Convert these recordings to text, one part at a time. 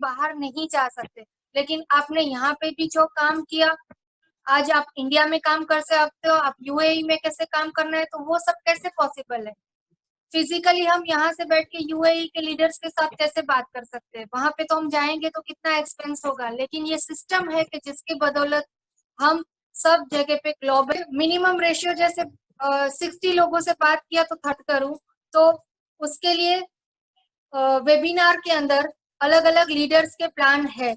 बाहर नहीं जा सकते, लेकिन आपने यहाँ पे भी जो काम किया, आज आप इंडिया में काम कर सकते हो, आप यूएई में कैसे काम करना है, तो वो सब कैसे पॉसिबल है? फिजिकली हम यहाँ से बैठ के यूएई के लीडर्स के साथ कैसे बात कर सकते हैं? वहां पे तो हम जाएंगे तो कितना एक्सपेंस होगा, लेकिन ये सिस्टम है कि जिसकी बदौलत हम सब जगह पे ग्लोबल मिनिमम रेशियो, जैसे 60 लोगों से बात किया तो 30 करूं, तो उसके लिए वेबिनार के अंदर अलग अलग लीडर्स के प्लान है।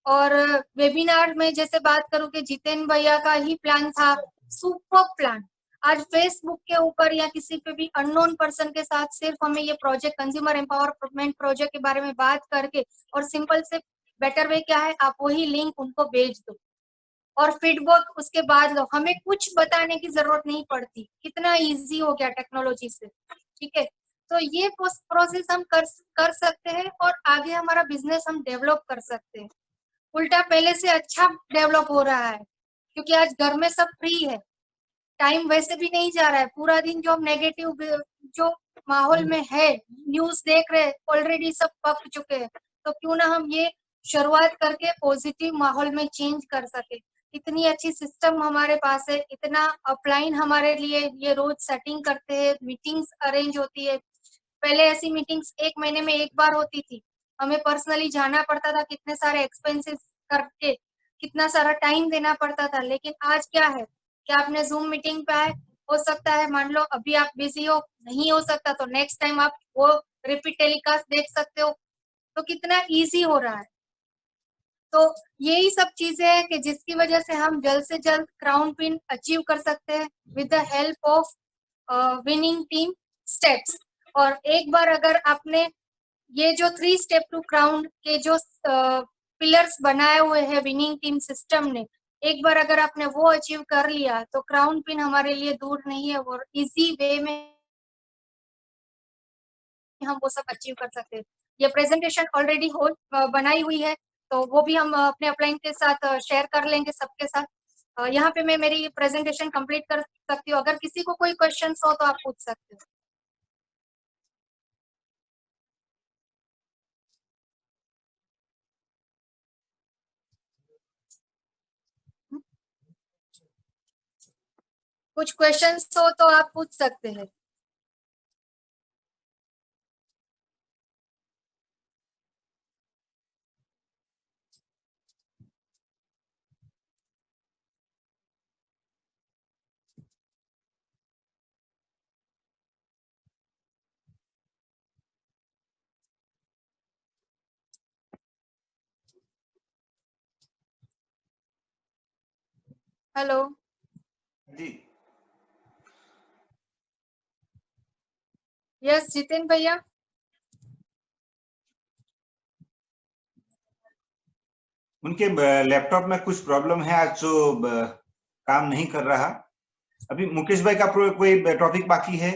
और वेबिनार में जैसे बात करूं कि जितेन भैया का ही प्लान था, सुपर प्लान। आज फेसबुक के ऊपर या किसी पे भी अननोन पर्सन के साथ सिर्फ हमें ये प्रोजेक्ट, कंज्यूमर एम्पावरमेंट प्रोजेक्ट के बारे में बात करके, और सिंपल से बेटर वे क्या है, आप वही लिंक उनको भेज दो और फीडबैक उसके बाद लो, हमें कुछ बताने की जरूरत नहीं पड़ती। कितना इजी हो गया टेक्नोलॉजी से, ठीक है। तो ये प्रोसेस हम कर सकते हैं और आगे हमारा बिजनेस हम डेवलप कर सकते हैं। उल्टा पहले से अच्छा डेवलप हो रहा है, क्योंकि आज घर में सब फ्री है, टाइम वैसे भी नहीं जा रहा है। पूरा दिन जो हम नेगेटिव जो माहौल में है, न्यूज देख रहे हैं, ऑलरेडी सब पक चुके हैं, तो क्यों ना हम ये शुरुआत करके पॉजिटिव माहौल में चेंज कर सके। इतनी अच्छी सिस्टम हमारे पास है, इतना अपलाइन हमारे लिए, ये रोज सेटिंग करते हैं, मीटिंग्स अरेंज होती है। पहले ऐसी मीटिंग्स 1 महीने में 1 बार होती थी, हमें पर्सनली जाना पड़ता था, कितने सारे एक्सपेंसेस करके कितना सारा टाइम देना पड़ता था। लेकिन आज क्या है कि आपने जूम मीटिंग पे आए, हो सकता है मान लो अभी आप बिजी हो, नहीं हो सकता तो नेक्स्ट टाइम आप वो रिपीट टेलीकास्ट देख सकते हो। तो कितना इजी हो रहा है। तो यही सब चीजें हैं कि जिसकी वजह से हम जल्द से जल्द क्राउन पिन अचीव कर सकते हैं with the help of winning team steps. और एक बार अगर आपने ये जो 3 स्टेप टू क्राउन के जो पिलर्स बनाए हुए हैं विनिंग टीम सिस्टम ने, एक बार अगर आपने वो अचीव कर लिया तो क्राउन पिन हमारे लिए दूर नहीं है, और इजी वे में हम वो सब अचीव कर सकते हैं। ये प्रेजेंटेशन ऑलरेडी हो बनाई हुई है, तो वो भी हम अपने अपलाइन के साथ शेयर कर लेंगे सबके साथ। यहाँ पे मैं मेरी प्रेजेंटेशन कंप्लीट कर सकती हूँ। अगर किसी को कोई क्वेश्चन हो तो आप पूछ सकते हो। कुछ क्वेश्चंस हो तो आप पूछ सकते हैं। हेलो जी, यस जितिन भैया। उनके लैपटॉप में कुछ प्रॉब्लम है आज, जो काम नहीं कर रहा। अभी मुकेश भाई का कोई टॉपिक बाकी है?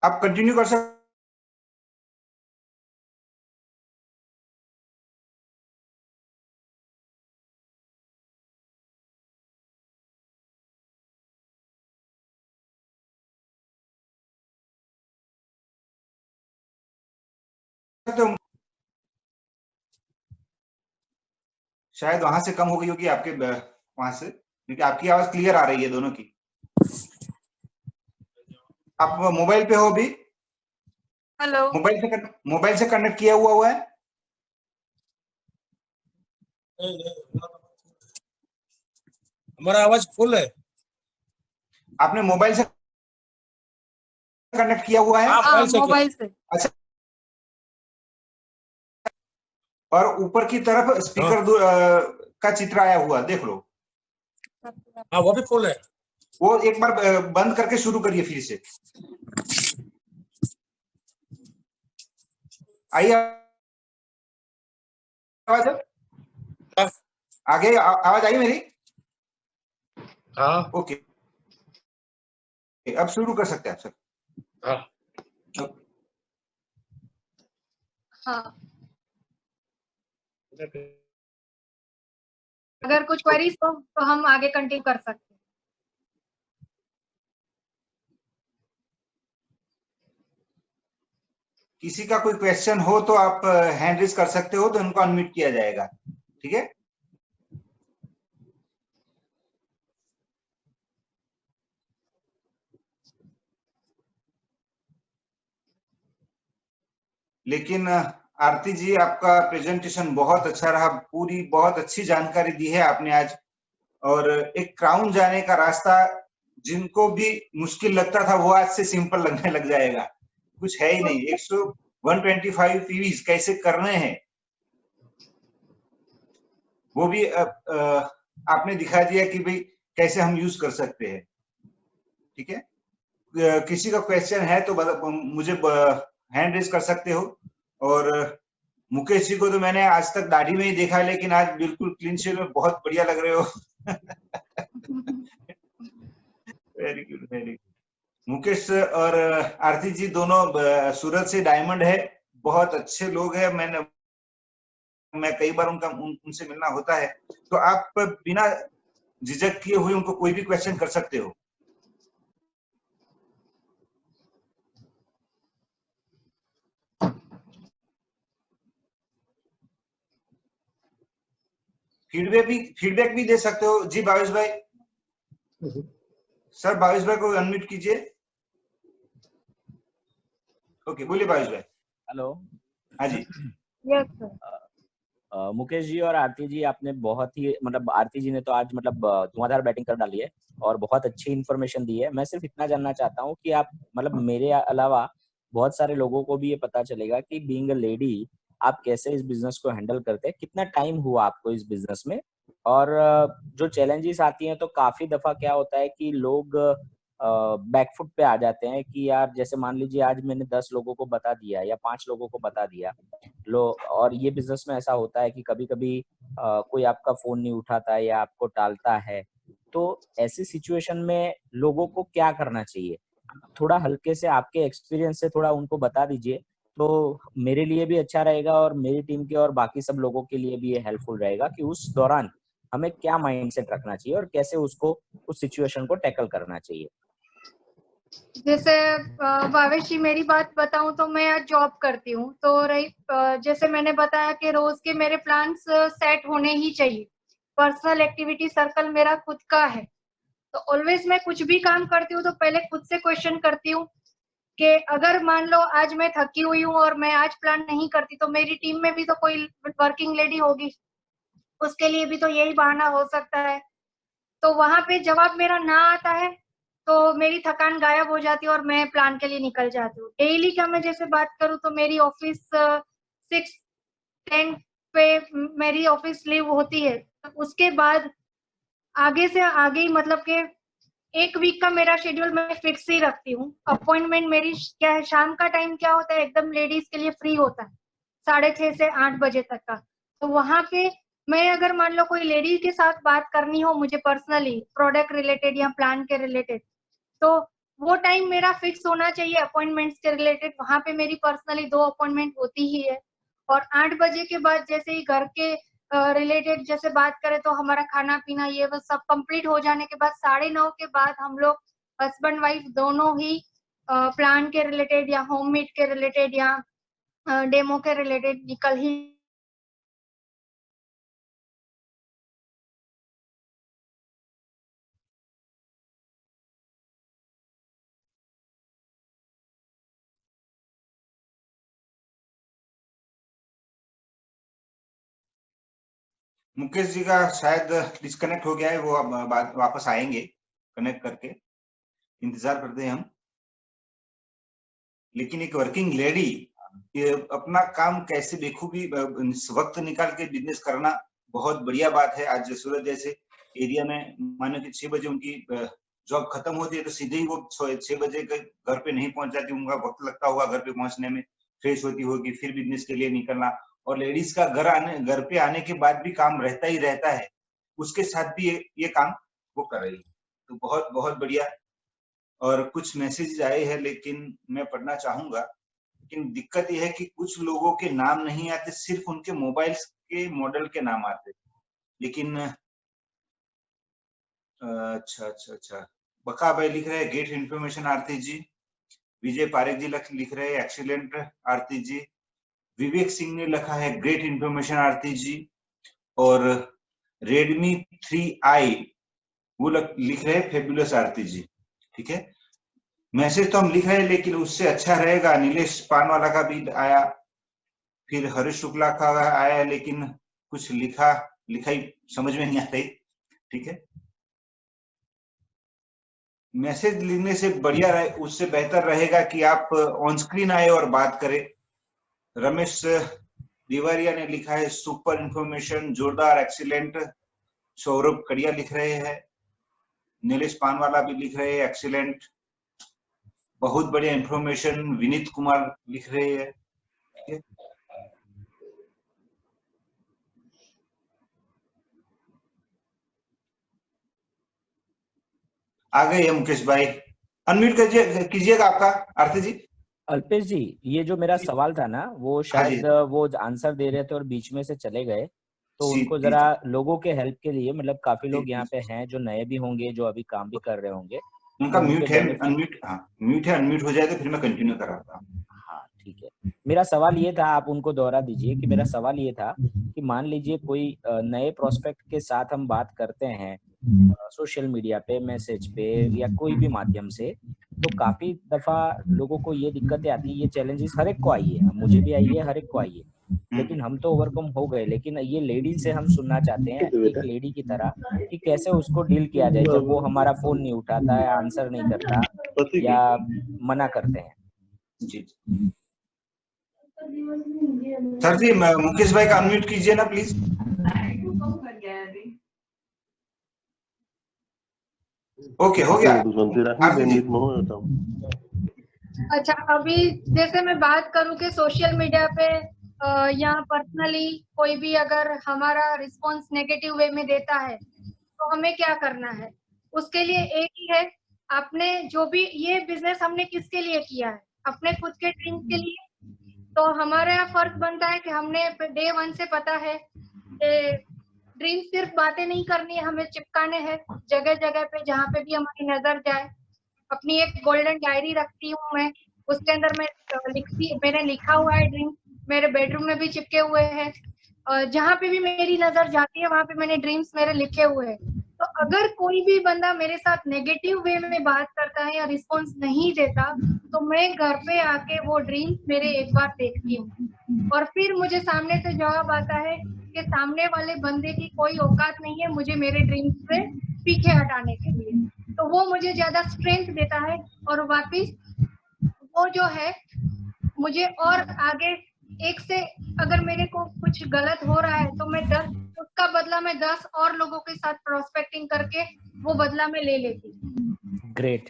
आप कंटिन्यू कर सकते। शायद वहां से कम हो गई होगी आपके वहां से, क्योंकि आपकी आवाज क्लियर आ रही है दोनों की। आप मोबाइल पे हो अभी? हेलो मोबाइल से कनेक्ट किया हुआ है? हमारा आवाज फुल है। आपने मोबाइल से कनेक्ट किया हुआ है? हाँ मोबाइल से। अच्छा, और ऊपर की तरफ स्पीकर का चित्र आया हुआ देख लो। हाँ वो भी फुल है। वो एक बार बंद करके शुरू करिए फिर से। आई आवाज? हाँ। आगे आवाज आई मेरी? हाँ। ओके, अब शुरू कर सकते हैं आप सर। हाँ। हाँ, अगर कुछ क्वेरीज हो तो हम आगे कंटिन्यू कर सकते हैं। किसी का कोई क्वेश्चन हो तो आप हैंड रेज कर सकते हो, तो उनको अनम्यूट किया जाएगा, ठीक है? लेकिन आरती जी, आपका प्रेजेंटेशन बहुत अच्छा रहा, पूरी बहुत अच्छी जानकारी दी है आपने आज। और एक क्राउन जाने का रास्ता जिनको भी मुश्किल लगता था वो आज से सिंपल लगने लग जाएगा। कुछ है ही नहीं, 125 पीवीज कैसे करने हैं वो भी आपने दिखा दिया कि भाई कैसे हम यूज कर सकते हैं, ठीक है? किसी का क्वेश्चन है तो मुझे हैंड रेज कर सकते हो। और मुकेश जी को तो मैंने आज तक दाढ़ी में ही देखा, लेकिन आज बिल्कुल क्लीन शेव में बहुत बढ़िया लग रहे हो। Very good, very good. Mukesh और आरती जी दोनों सूरत से डायमंड है, बहुत अच्छे लोग हैं। मैं कई बार उनसे मिलना होता है, तो आप बिना झिझक किए हुए उनको कोई भी क्वेश्चन कर सकते हो। फीडबैक भी दे सकते हो जी। भावेश भाई, सर भावेश भाई को अनम्यूट कीजिए। ओके, बोलिए भावेश भाई। हेलो। हाँ जी। Yes sir. मुकेश जी और आरती जी, आपने बहुत ही मतलब आरती जी ने तो आज मतलब धुआंधार बैटिंग कर डाली है और बहुत अच्छी इन्फॉर्मेशन दी है। मैं सिर्फ इतना जानना चाहता हूँ कि आप मतलब मेरे अलावा बहुत सारे लोगों को भी ये पता चलेगा कि बीइंग अ लेडी आप कैसे इस बिजनेस को हैंडल करते हैं, कितना टाइम हुआ आपको इस बिजनेस में, और जो चैलेंजेस आती हैं तो काफी दफा क्या होता है कि लोग बैकफुट पे आ जाते हैं कि यार जैसे मान लीजिए आज मैंने 10 लोगों को बता दिया या 5 लोगों को बता दिया लो, और ये बिजनेस में ऐसा होता है कि कभी कभी कोई आपका फोन नहीं उठाता है या आपको टालता है। तो ऐसी सिचुएशन में लोगों को क्या करना चाहिए? थोड़ा हल्के से आपके एक्सपीरियंस से थोड़ा उनको बता दीजिए, तो मेरे लिए भी अच्छा रहेगा और मेरी टीम के और बाकी सब लोगों के लिए भी ये हेल्पफुल रहेगा कि उस दौरान हमें क्या माइंडसेट रखना चाहिए और कैसे उसको उस सिचुएशन को टैकल करना चाहिए। जैसे भावेश जी, मेरी बात बताऊं तो मैं आज जॉब करती हूँ, तो रही जैसे मैंने बताया कि रोज के मेरे प्लान्स सेट होने ही चाहिए। पर्सनल एक्टिविटी सर्कल मेरा खुद का है, तो ऑलवेज मैं कुछ भी काम करती हूँ तो पहले खुद से क्वेश्चन करती हूँ कि अगर मान लो आज मैं थकी हुई हूँ और मैं आज प्लान नहीं करती तो मेरी टीम में भी तो कोई वर्किंग लेडी होगी, उसके लिए भी तो यही बहाना हो सकता है। तो वहां पे जवाब मेरा ना आता है तो मेरी थकान गायब हो जाती है और मैं प्लान के लिए निकल जाती हूँ। डेली का मैं जैसे बात करूँ तो मेरी ऑफिस 6-10 पे मेरी ऑफिस लीव होती है। उसके बाद आगे से आगे ही मतलब के एक वीक का मेरा शेड्यूल मैं फिक्स ही रखती हूँ। अपॉइंटमेंट मेरी क्या है, शाम का टाइम क्या होता है एकदम लेडीज के लिए फ्री होता है 6:30 से 8 बजे तक का। तो वहां पे मैं अगर मान लो कोई लेडी के साथ बात करनी हो मुझे पर्सनली प्रोडक्ट रिलेटेड या प्लान के रिलेटेड, तो वो टाइम मेरा फिक्स होना चाहिए अपॉइंटमेंट्स के रिलेटेड। वहां पे मेरी पर्सनली 2 अपॉइंटमेंट होती ही है। और 8 बजे के बाद जैसे ही घर के रिलेटेड जैसे बात करें तो हमारा खाना पीना ये वो सब कंप्लीट हो जाने के बाद 9:30 के बाद हम लोग हस्बैंड वाइफ दोनों ही प्लान के रिलेटेड या होम मेड के रिलेटेड या डेमो के रिलेटेड निकल ही। मुकेश जी का शायद डिस्कनेक्ट हो गया है, वो अब वापस आएंगे कनेक्ट करके, इंतजार करते हैं हम। लेकिन एक वर्किंग लेडी अपना काम कैसे बेखूबी वक्त निकाल के बिजनेस करना बहुत बढ़िया बात है। आज सूरत जैसे एरिया में मानो कि 6 बजे उनकी जॉब खत्म होती है तो सीधे ही वो 6 बजे घर पे नहीं पहुंच जाती, उनका वक्त लगता होगा घर पे पहुंचने में, फ्रेश होती होगी, फिर बिजनेस के लिए निकलना, और लेडीज का घर पे आने के बाद भी काम रहता ही रहता है, उसके साथ भी ये काम वो कर रही है। तो बहुत बहुत बढ़िया। और कुछ मैसेज आए हैं लेकिन मैं पढ़ना चाहूंगा, लेकिन दिक्कत यह है कि कुछ लोगों के नाम नहीं आते, सिर्फ उनके मोबाइल्स के मॉडल के नाम आते। लेकिन अच्छा, बका भाई लिख रहे हैं गेट इन्फॉर्मेशन आरती जी। विजय पारेख जी लिख रहे हैं एक्सीलेंट आरती जी। विवेक सिंह ने लिखा है ग्रेट इन्फॉर्मेशन आरती जी। और रेडमी 3i वो लिख रहे हैं फेबुलस आरती जी। ठीक है, मैसेज तो हम लिख रहे हैं, लेकिन उससे अच्छा रहेगा नीलेश पानवाला का भी आया, फिर हरीश शुक्ला का आया, लेकिन कुछ लिखाई समझ में नहीं आता। ठीक है, मैसेज लिखने से बढ़िया रहे, उससे बेहतर रहेगा कि आप ऑन स्क्रीन आए और बात करें। रमेश तिवारिया ने लिखा है सुपर इंफॉर्मेशन, जोरदार, एक्सीलेंट। सौरभ कड़िया लिख रहे हैं, नीलेश पानवाला भी लिख रहे हैं एक्सीलेंट, बहुत बढ़िया इंफॉर्मेशन। विनीत कुमार लिख रहे हैं। आ गए मुकेश भाई, अनम्यूट कीजिएगा आपका आरती जी। अल्पेश जी, ये जो मेरा सवाल था ना, वो शायद वो आंसर दे रहे थे और बीच में से चले गए, तो उनको जरा लोगों के हेल्प के लिए, मतलब काफी लोग यहाँ पे हैं जो नए भी होंगे, जो अभी काम भी कर रहे होंगे, उनका म्यूट है, अनम्यूट, हाँ म्यूट है, अनम्यूट हो जाए तो फिर मैं कंटिन्यू कराता हूँ। हाँ ठीक है। मेरा सवाल ये था, आप उनको दोहरा दीजिए कि मेरा सवाल ये था कि मान लीजिए कोई नए प्रोस्पेक्ट के साथ हम बात करते हैं सोशल मीडिया पे, मैसेज पे या कोई भी माध्यम से, तो काफी दफा लोगों को ये दिक्कतें आती है, ये चैलेंजेस हर एक को आई है, मुझे भी आई है, हर एक को आई है, लेकिन हम तो ओवरकम हो गए। लेकिन ये लेडी से हम सुनना चाहते हैं एक लेडी की तरह कि कैसे उसको डील किया जाए जब वो हमारा फोन नहीं उठाता है, आंसर नहीं करता या मना करते हैं। जी सर जी, मुकेश भाई का अनम्यूट कीजिए ना प्लीज। ओके, हो गया। अच्छा, अभी जैसे मैं बात करूं कि सोशल मीडिया पे या पर्सनली कोई भी अगर हमारा रिस्पॉन्स नेगेटिव वे में देता है तो हमें क्या करना है? उसके लिए एक ही है, आपने जो भी ये बिजनेस हमने किसके लिए किया है? अपने खुद के ड्रीम के लिए। तो हमारा फर्ज बनता है कि हमने डे 1 से पता है कि ड्रीम सिर्फ बातें नहीं करनी है, हमें चिपकाने हैं जगह जगह पे, जहाँ पे भी हमारी नजर जाए। अपनी एक गोल्डन डायरी रखती हूँ मैं, उसके अंदर मैं मैंने लिखा हुआ है ड्रीम, मेरे बेडरूम में भी चिपके हुए हैं, जहाँ पे भी मेरी नजर जाती है वहां पे मैंने ड्रीम्स मेरे लिखे हुए हैं। तो अगर कोई भी बंदा मेरे साथ नेगेटिव वे में बात करता है या रिस्पॉन्स नहीं देता, तो मैं घर पे आके वो ड्रीम्स मेरे एक बार देखती हूँ और फिर मुझे सामने से जवाब आता है कि सामने वाले बंदे की कोई औकात नहीं है मुझे मेरे ड्रीम्स से पीछे हटाने के लिए। तो वो मुझे ज्यादा स्ट्रेंथ देता है और वापिस वो जो है मुझे और आगे एक से, अगर मेरे को कुछ गलत हो रहा है तो मैं 10 उसका बदला मैं 10 और लोगों के साथ प्रोस्पेक्टिंग करके वो बदला मैं ले लेती हूँ। ग्रेट।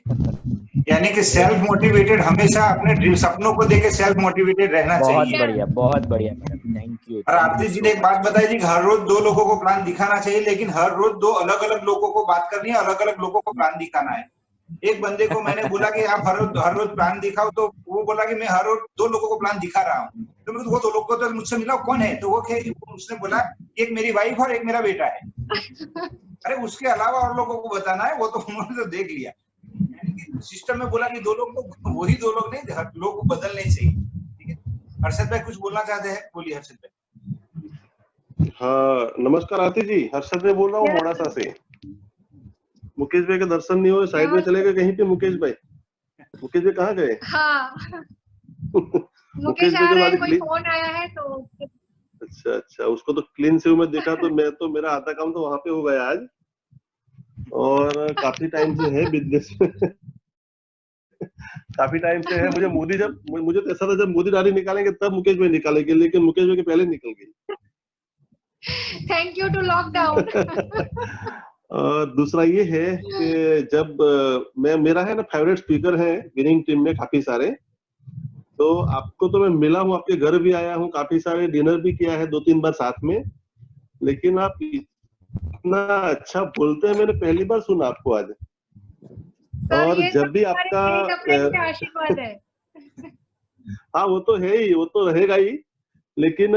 यानी कि सेल्फ मोटिवेटेड, हमेशा अपने सपनों को देके सेल्फ मोटिवेटेड रहना चाहिए। बहुत बढ़िया, बहुत बढ़िया मैडम, थैंक यू। और आरती जी ने एक बात बताई थी कि हर रोज 2 लोगों को प्लान दिखाना चाहिए, लेकिन हर रोज 2 अलग अलग लोगों को बात करनी है, अलग अलग लोगों को प्लान दिखाना है। एक बंदे को मैंने बोला कि आप हर रोज प्लान दिखाओ, तो वो बोला कि मैं हर रोज 2 लोगों को प्लान दिखा रहा हूँ। तो मैं वो 2 लोग को तो मुझसे मिला, कौन है? तो वो उसने बोला एक मेरी वाइफ और एक मेरा बेटा है। अरे उसके अलावा और लोगों को बताना है, वो तो उन्होंने तो देख लिया। सिस्टम में बोला कि 2 लोग, तो वही 2 लोग नहीं, हर लोग को बदलने चाहिए। ठीक है, हर्षद भाई कुछ बोलना चाहते हैं, बोलिए हर्षद भाई। हाँ नमस्कार आरती जी, हर्षद भाई बोल रहा हूँ मोड़ासा से। मुकेश भाई के दर्शन नहीं हुए, साइड में चले गए कहीं पे मुकेश भाई? मुकेश भाई कहाँ गए? हाँ मुकेश भाई के बाद कोई फोन आया है तो। अच्छा, उसको तो क्लीन से मैं देखा तो मैं तो मेरा आधा काम तो वहां पे हो गया आज, और काफी टाइम से है बिजनेस में। काफी टाइम से है। मुझे तो ऐसा था जब मोदी डाली निकालेंगे तब मुकेश भाई निकालेंगे, लेकिन मुकेश भाई के पहले निकल गई। Thank you to lockdown. और दूसरा ये है कि जब मेरा है ना फेवरेट स्पीकर है विनिंग टीम में काफी सारे, तो आपको तो मैं मिला हूँ, आपके घर भी आया हूँ, काफी सारे डिनर भी किया है 2-3 बार साथ में, लेकिन आप इतना अच्छा बोलते हैं मैंने पहली बार सुना आपको आज। सर और ये जब सब भी हमारे आपका क्लाइंट अपने के आशीर्वाद है। हाँ वो तो है ही, वो तो रहेगा ही, लेकिन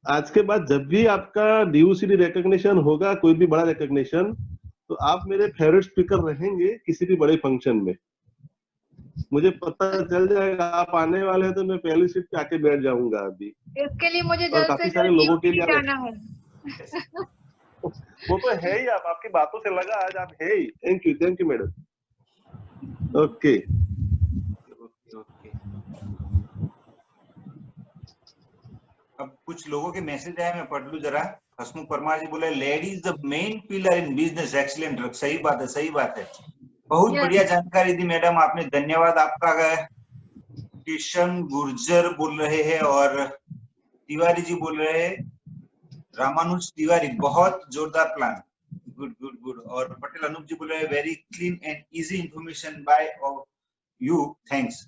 आज के बाद जब भी आपका DUCD रिकॉग्निशन होगा, कोई भी बड़ा रिकॉग्निशन, तो आप मेरे फेवरेट स्पीकर रहेंगे किसी भी बड़े फंक्शन में। मुझे पता चल जाएगा आप आने वाले हैं तो मैं पहली सीट पे आके बैठ जाऊंगा अभी। इसके लिए मुझे और जल्द से काफी सारे जल्द लोगों के यूपी लिए जाना है। वो तो है ही, आप आपकी बातों से लगा आज आप है ही। Thank you madam. Okay okay. अब कुछ लोगों के मैसेज आए, मैं पढ़ लूं जरा। हसमुख परमार जी बोले ladies the main pillar in business, excellent. सही बात है, सही बात है। बहुत बढ़िया जानकारी दी मैडम आपने, धन्यवाद आपका। किशन गुर्जर बोल रहे हैं और तिवारी जी बोल रहे हैं, रामानुज तिवारी, बहुत जोरदार प्लान, गुड गुड गुड। और पटेल अनूप जी बोल रहे हैं very clean and easy information bye you, thanks.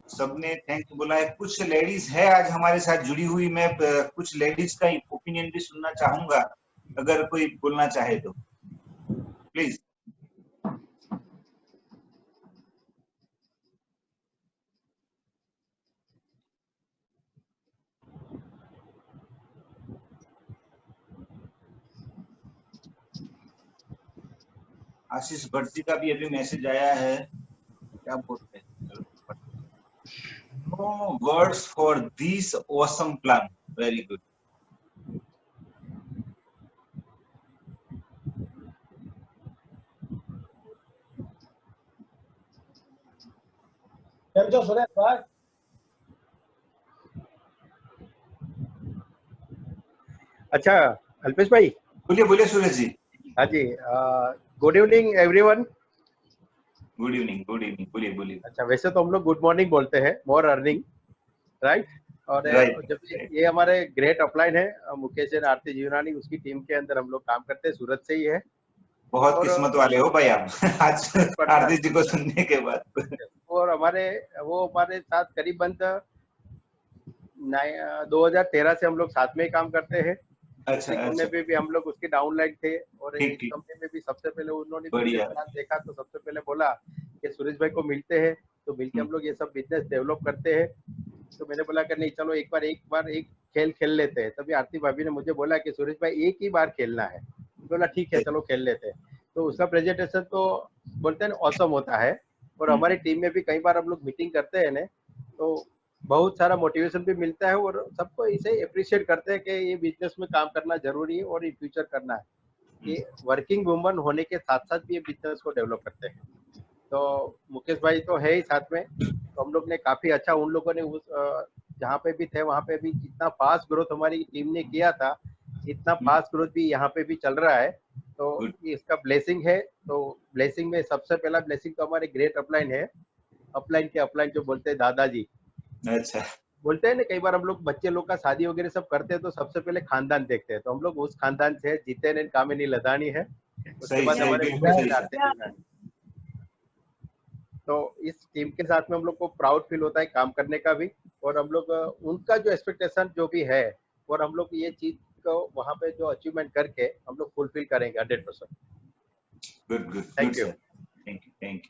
सबने थैंक्स बोला है। कुछ लेडीज है आज हमारे साथ जुड़ी हुई, मैं कुछ लेडीज का ओपिनियन भी सुनना चाहूंगा, अगर कोई बोलना चाहे तो प्लीज। आशीष भट्ट जी का भी अभी मैसेज आया है, क्या बोलते हैं, no words for this awesome plan, very good. કેમ છો સુરેશભાઈ? अच्छा अल्पेश भाई। बोलिए बोलिए सुरेश जी। हाँ जी, good evening everyone. Good evening बोलिए बोलिए। अच्छा, वैसे तो हम लोग गुड मॉर्निंग बोलते हैं, मोर अर्निंग, राइट। और Right. जब ये हमारे ग्रेट अपलाइन है मुकेश एंड आरती जीवनानी, उसकी टीम के अंदर हम लोग काम करते हैं, सूरत से ही है। बहुत और किस्मत वाले हो भाई आप आज आरती जी को सुनने के बाद। और वो हमारे साथ करीबन 2013 से हम लोग साथ में ही काम करते हैं। अच्छा कंपनी में भी हम लोग उसके डाउनलाइन थे, और ठीक, इस ठीक। कंपनी में भी सबसे पहले उन्होंने बढ़िया। बिजनेस प्लान देखा तो सबसे पहले बोला कि सुरेश भाई को मिलते हैं, तो मिलके हम लोग ये सब बिजनेस डेवलप करते हैं। तो मैंने बोला कि नहीं चलो एक बार एक खेल खेल लेते हैं। तभी आरती भाभी ने मुझे बोला कि सुरेश भाई एक ही बार खेलना है। बोला ठीक है चलो खेल लेते हैं। तो उसका प्रेजेंटेशन तो बोलते हैं ऑसम होता है, और हमारी टीम में भी कई बार हम लोग मीटिंग करते हैं ना, तो बहुत सारा मोटिवेशन भी मिलता है, और सबको इसे अप्रिशिएट करते हैं कि ये बिजनेस में काम करना जरूरी है और इन फ्यूचर करना है। ये वर्किंग वुमन होने के साथ साथ भी ये बिजनेस को डेवलप करते हैं। तो मुकेश भाई तो है ही साथ में, तो हम लोग ने काफी अच्छा उन लोगों ने उस जहाँ पे भी थे वहाँ पे भी जितना फास्ट ग्रोथ हमारी टीम ने किया था, इतना फास्ट ग्रोथ भी यहाँ पे भी चल रहा है। तो इसका ब्लेसिंग है। तो ब्लेसिंग में सबसे पहला ब्लेसिंग तो हमारे ग्रेट अपलाइन है। अपलाइन के अपलाइन जो बोलते हैं दादाजी, अच्छा बोलते हैं ना, कई बार हम लोग बच्चे लोग का शादी वगैरह सब करते हैं तो सबसे पहले खानदान देखते हैं। तो हम लोग उस खानदान से जितेन एंड कामिनी लदानी है, उसके सही बाद सही, हमारे बिल्कुल सही सर। तो इस टीम के साथ में हम लोग को प्राउड फील होता है काम करने का भी, और हम लोग उनका जो एक्सपेक्टेशन जो भी है, और हम लोग ये चीज को वहाँ पे जो अचीवमेंट करके हम लोग फुलफिल करेंगे 100%। Good good thank you. Thank you.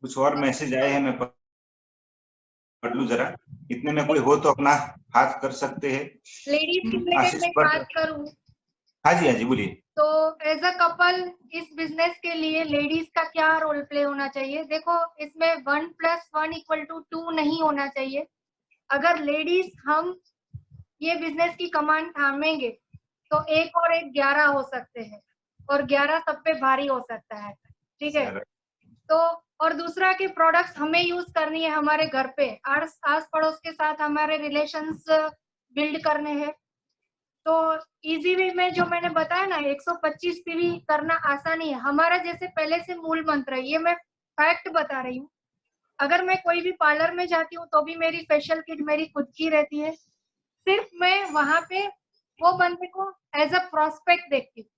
कुछ और मैसेज आए हैं, मैं पढ़ लूं जरा। इतने में कोई हो तो अपना हाथ कर सकते हैं। लेडीज के रिलेटेड मैं बात करूं, हाँ जी बोलिए। तो एज अ कपल इस बिजनेस के लिए लेडीज का क्या रोल प्ले होना चाहिए? देखो, इसमें 1+1=2 नहीं होना चाहिए। अगर लेडीज हम ये बिजनेस की कमान थामेंगे तो 1 और 1 11 हो सकते हैं, और 11 सब पे भारी हो सकता है। ठीक है, तो और दूसरा कि प्रोडक्ट्स हमें यूज करनी है हमारे घर पे, आस पड़ोस के साथ हमारे रिलेशंस बिल्ड करने हैं। तो इजी वे में जो मैंने बताया ना, 125 पीवी करना आसान ही है। हमारा जैसे पहले से मूल मंत्र है, ये मैं फैक्ट बता रही हूँ। अगर मैं कोई भी पार्लर में जाती हूँ तो भी मेरी फेशियल किट मेरी खुद की रहती है। सिर्फ मैं वहां पे वो बंदे को एज अ प्रोस्पेक्ट देखती हूँ।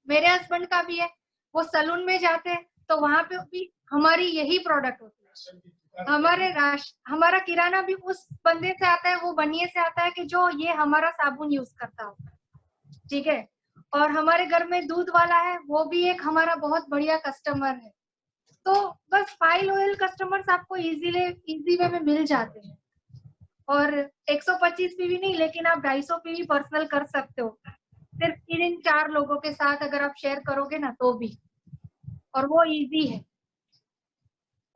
मेरे हस्बैंड का भी है, वो सलून में जाते हैं तो वहां पे भी हमारी यही प्रोडक्ट होती है। हमारा किराना भी उस बंदे से आता है, वो बनिए से आता है कि जो ये हमारा साबुन यूज करता हो, ठीक है। और हमारे घर में दूध वाला है, वो भी एक हमारा बहुत बढ़िया कस्टमर है। तो बस 5 लॉयल कस्टमर्स आपको इजी वे में मिल जाते हैं। और 125 पीवी नहीं, लेकिन आप 250 पीवी पर्सनल कर सकते हो, सिर्फ इन 4 लोगों के साथ अगर आप शेयर करोगे ना तो भी, और वो इजी है।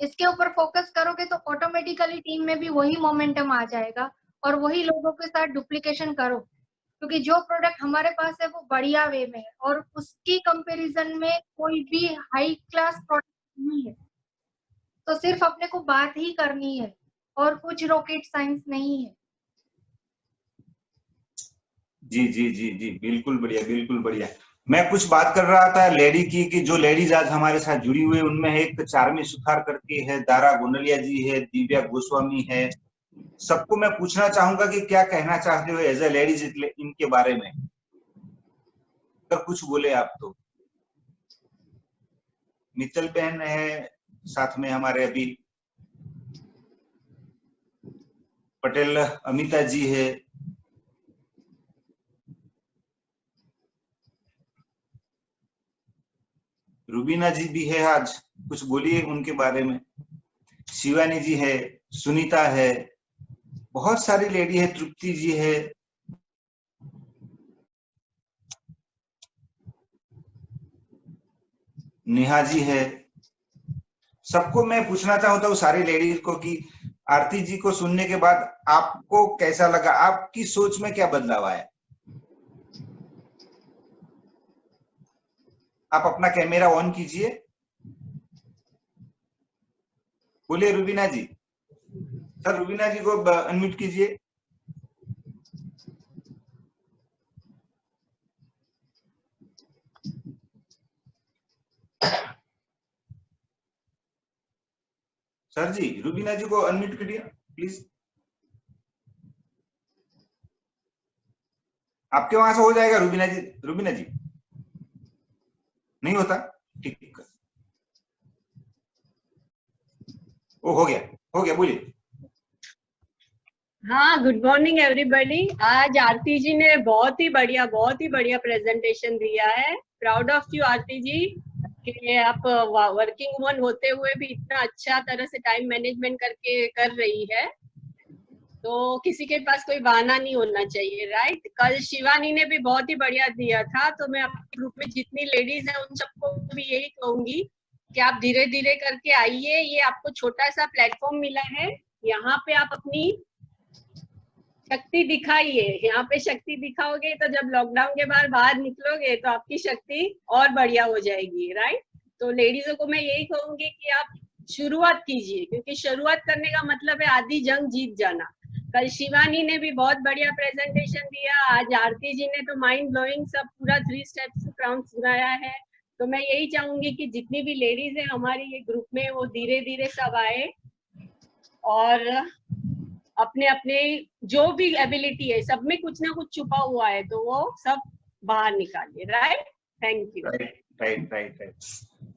इसके ऊपर फोकस करोगे तो ऑटोमेटिकली टीम में भी वही मोमेंटम आ जाएगा, और वही लोगों के साथ डुप्लीकेशन करो, क्योंकि जो प्रोडक्ट हमारे पास है वो बढ़िया वे में है, और उसकी कंपैरिजन में कोई भी हाई क्लास प्रोडक्ट नहीं है। तो सिर्फ अपने को बात ही करनी है, और कुछ रॉकेट साइंस नहीं है। जी जी जी जी, बिल्कुल बढ़िया, बिल्कुल बढ़िया। मैं कुछ बात कर रहा था लेडी की, कि जो लेडीज आज हमारे साथ जुड़ी हुई है उनमें एक चार्मी सुथार करके है, दारा गुंडलिया जी है, दिव्या गोस्वामी है। सबको मैं पूछना चाहूंगा कि क्या कहना चाहते हो एज ए लेडीज इनके बारे में, अगर कुछ बोले आप तो। मित्तल बहन है साथ में हमारे, अभी पटेल अमिता जी है, रुबीना जी भी है, आज कुछ बोलिए उनके बारे में। शिवानी जी है, सुनीता है, बहुत सारी लेडी है, तृप्ति जी है, नेहा जी है। सबको मैं पूछना चाहता हूँ सारी लेडीज को कि आरती जी को सुनने के बाद आपको कैसा लगा, आपकी सोच में क्या बदलाव आया। आप अपना कैमरा ऑन कीजिए, बोलिए रुबीना जी। सर रुबीना जी को अनम्यूट कीजिए। सर जी रुबीना जी को अनम्यूट कीजिए प्लीज। आपके वहां से हो जाएगा रुबीना जी? रुबीना जी नहीं होता? ठीक, वो हो गया, बोलिए। हाँ, गुड मॉर्निंग एवरीबॉडी। आज आरती जी ने बहुत ही बढ़िया प्रेजेंटेशन दिया है। प्राउड ऑफ यू आरती जी कि आप वर्किंग वुमन होते हुए भी इतना अच्छा तरह से टाइम मैनेजमेंट करके कर रही है, तो किसी के पास कोई बहाना नहीं होना चाहिए, राइट। कल शिवानी ने भी बहुत ही बढ़िया दिया था, तो मैं अपने ग्रुप में जितनी लेडीज हैं उन सबको भी यही कहूंगी कि आप धीरे धीरे करके आइए। ये आपको छोटा सा प्लेटफॉर्म मिला है, यहाँ पे आप अपनी शक्ति दिखाइए। यहाँ पे शक्ति दिखाओगे तो जब लॉकडाउन के बाद बाहर निकलोगे तो आपकी शक्ति और बढ़िया हो जाएगी, राइट। तो लेडीजों को मैं यही कहूंगी कि आप शुरुआत कीजिए, क्योंकि शुरुआत करने का मतलब है आधी जंग जीत जाना। कल शिवानी ने भी बहुत बढ़िया प्रेजेंटेशन दिया, आज आरती जी ने तो माइंड ब्लोइंग सब पूरा 3 स्टेप्स राउंड सुनाया है। तो मैं यही चाहूंगी कि जितनी भी लेडीज है हमारी ये ग्रुप में, वो धीरे धीरे सब आए और अपने अपने जो भी एबिलिटी है, सब में कुछ ना कुछ छुपा हुआ है, तो वो सब बाहर निकालिए, राइट। Thank you. राइट।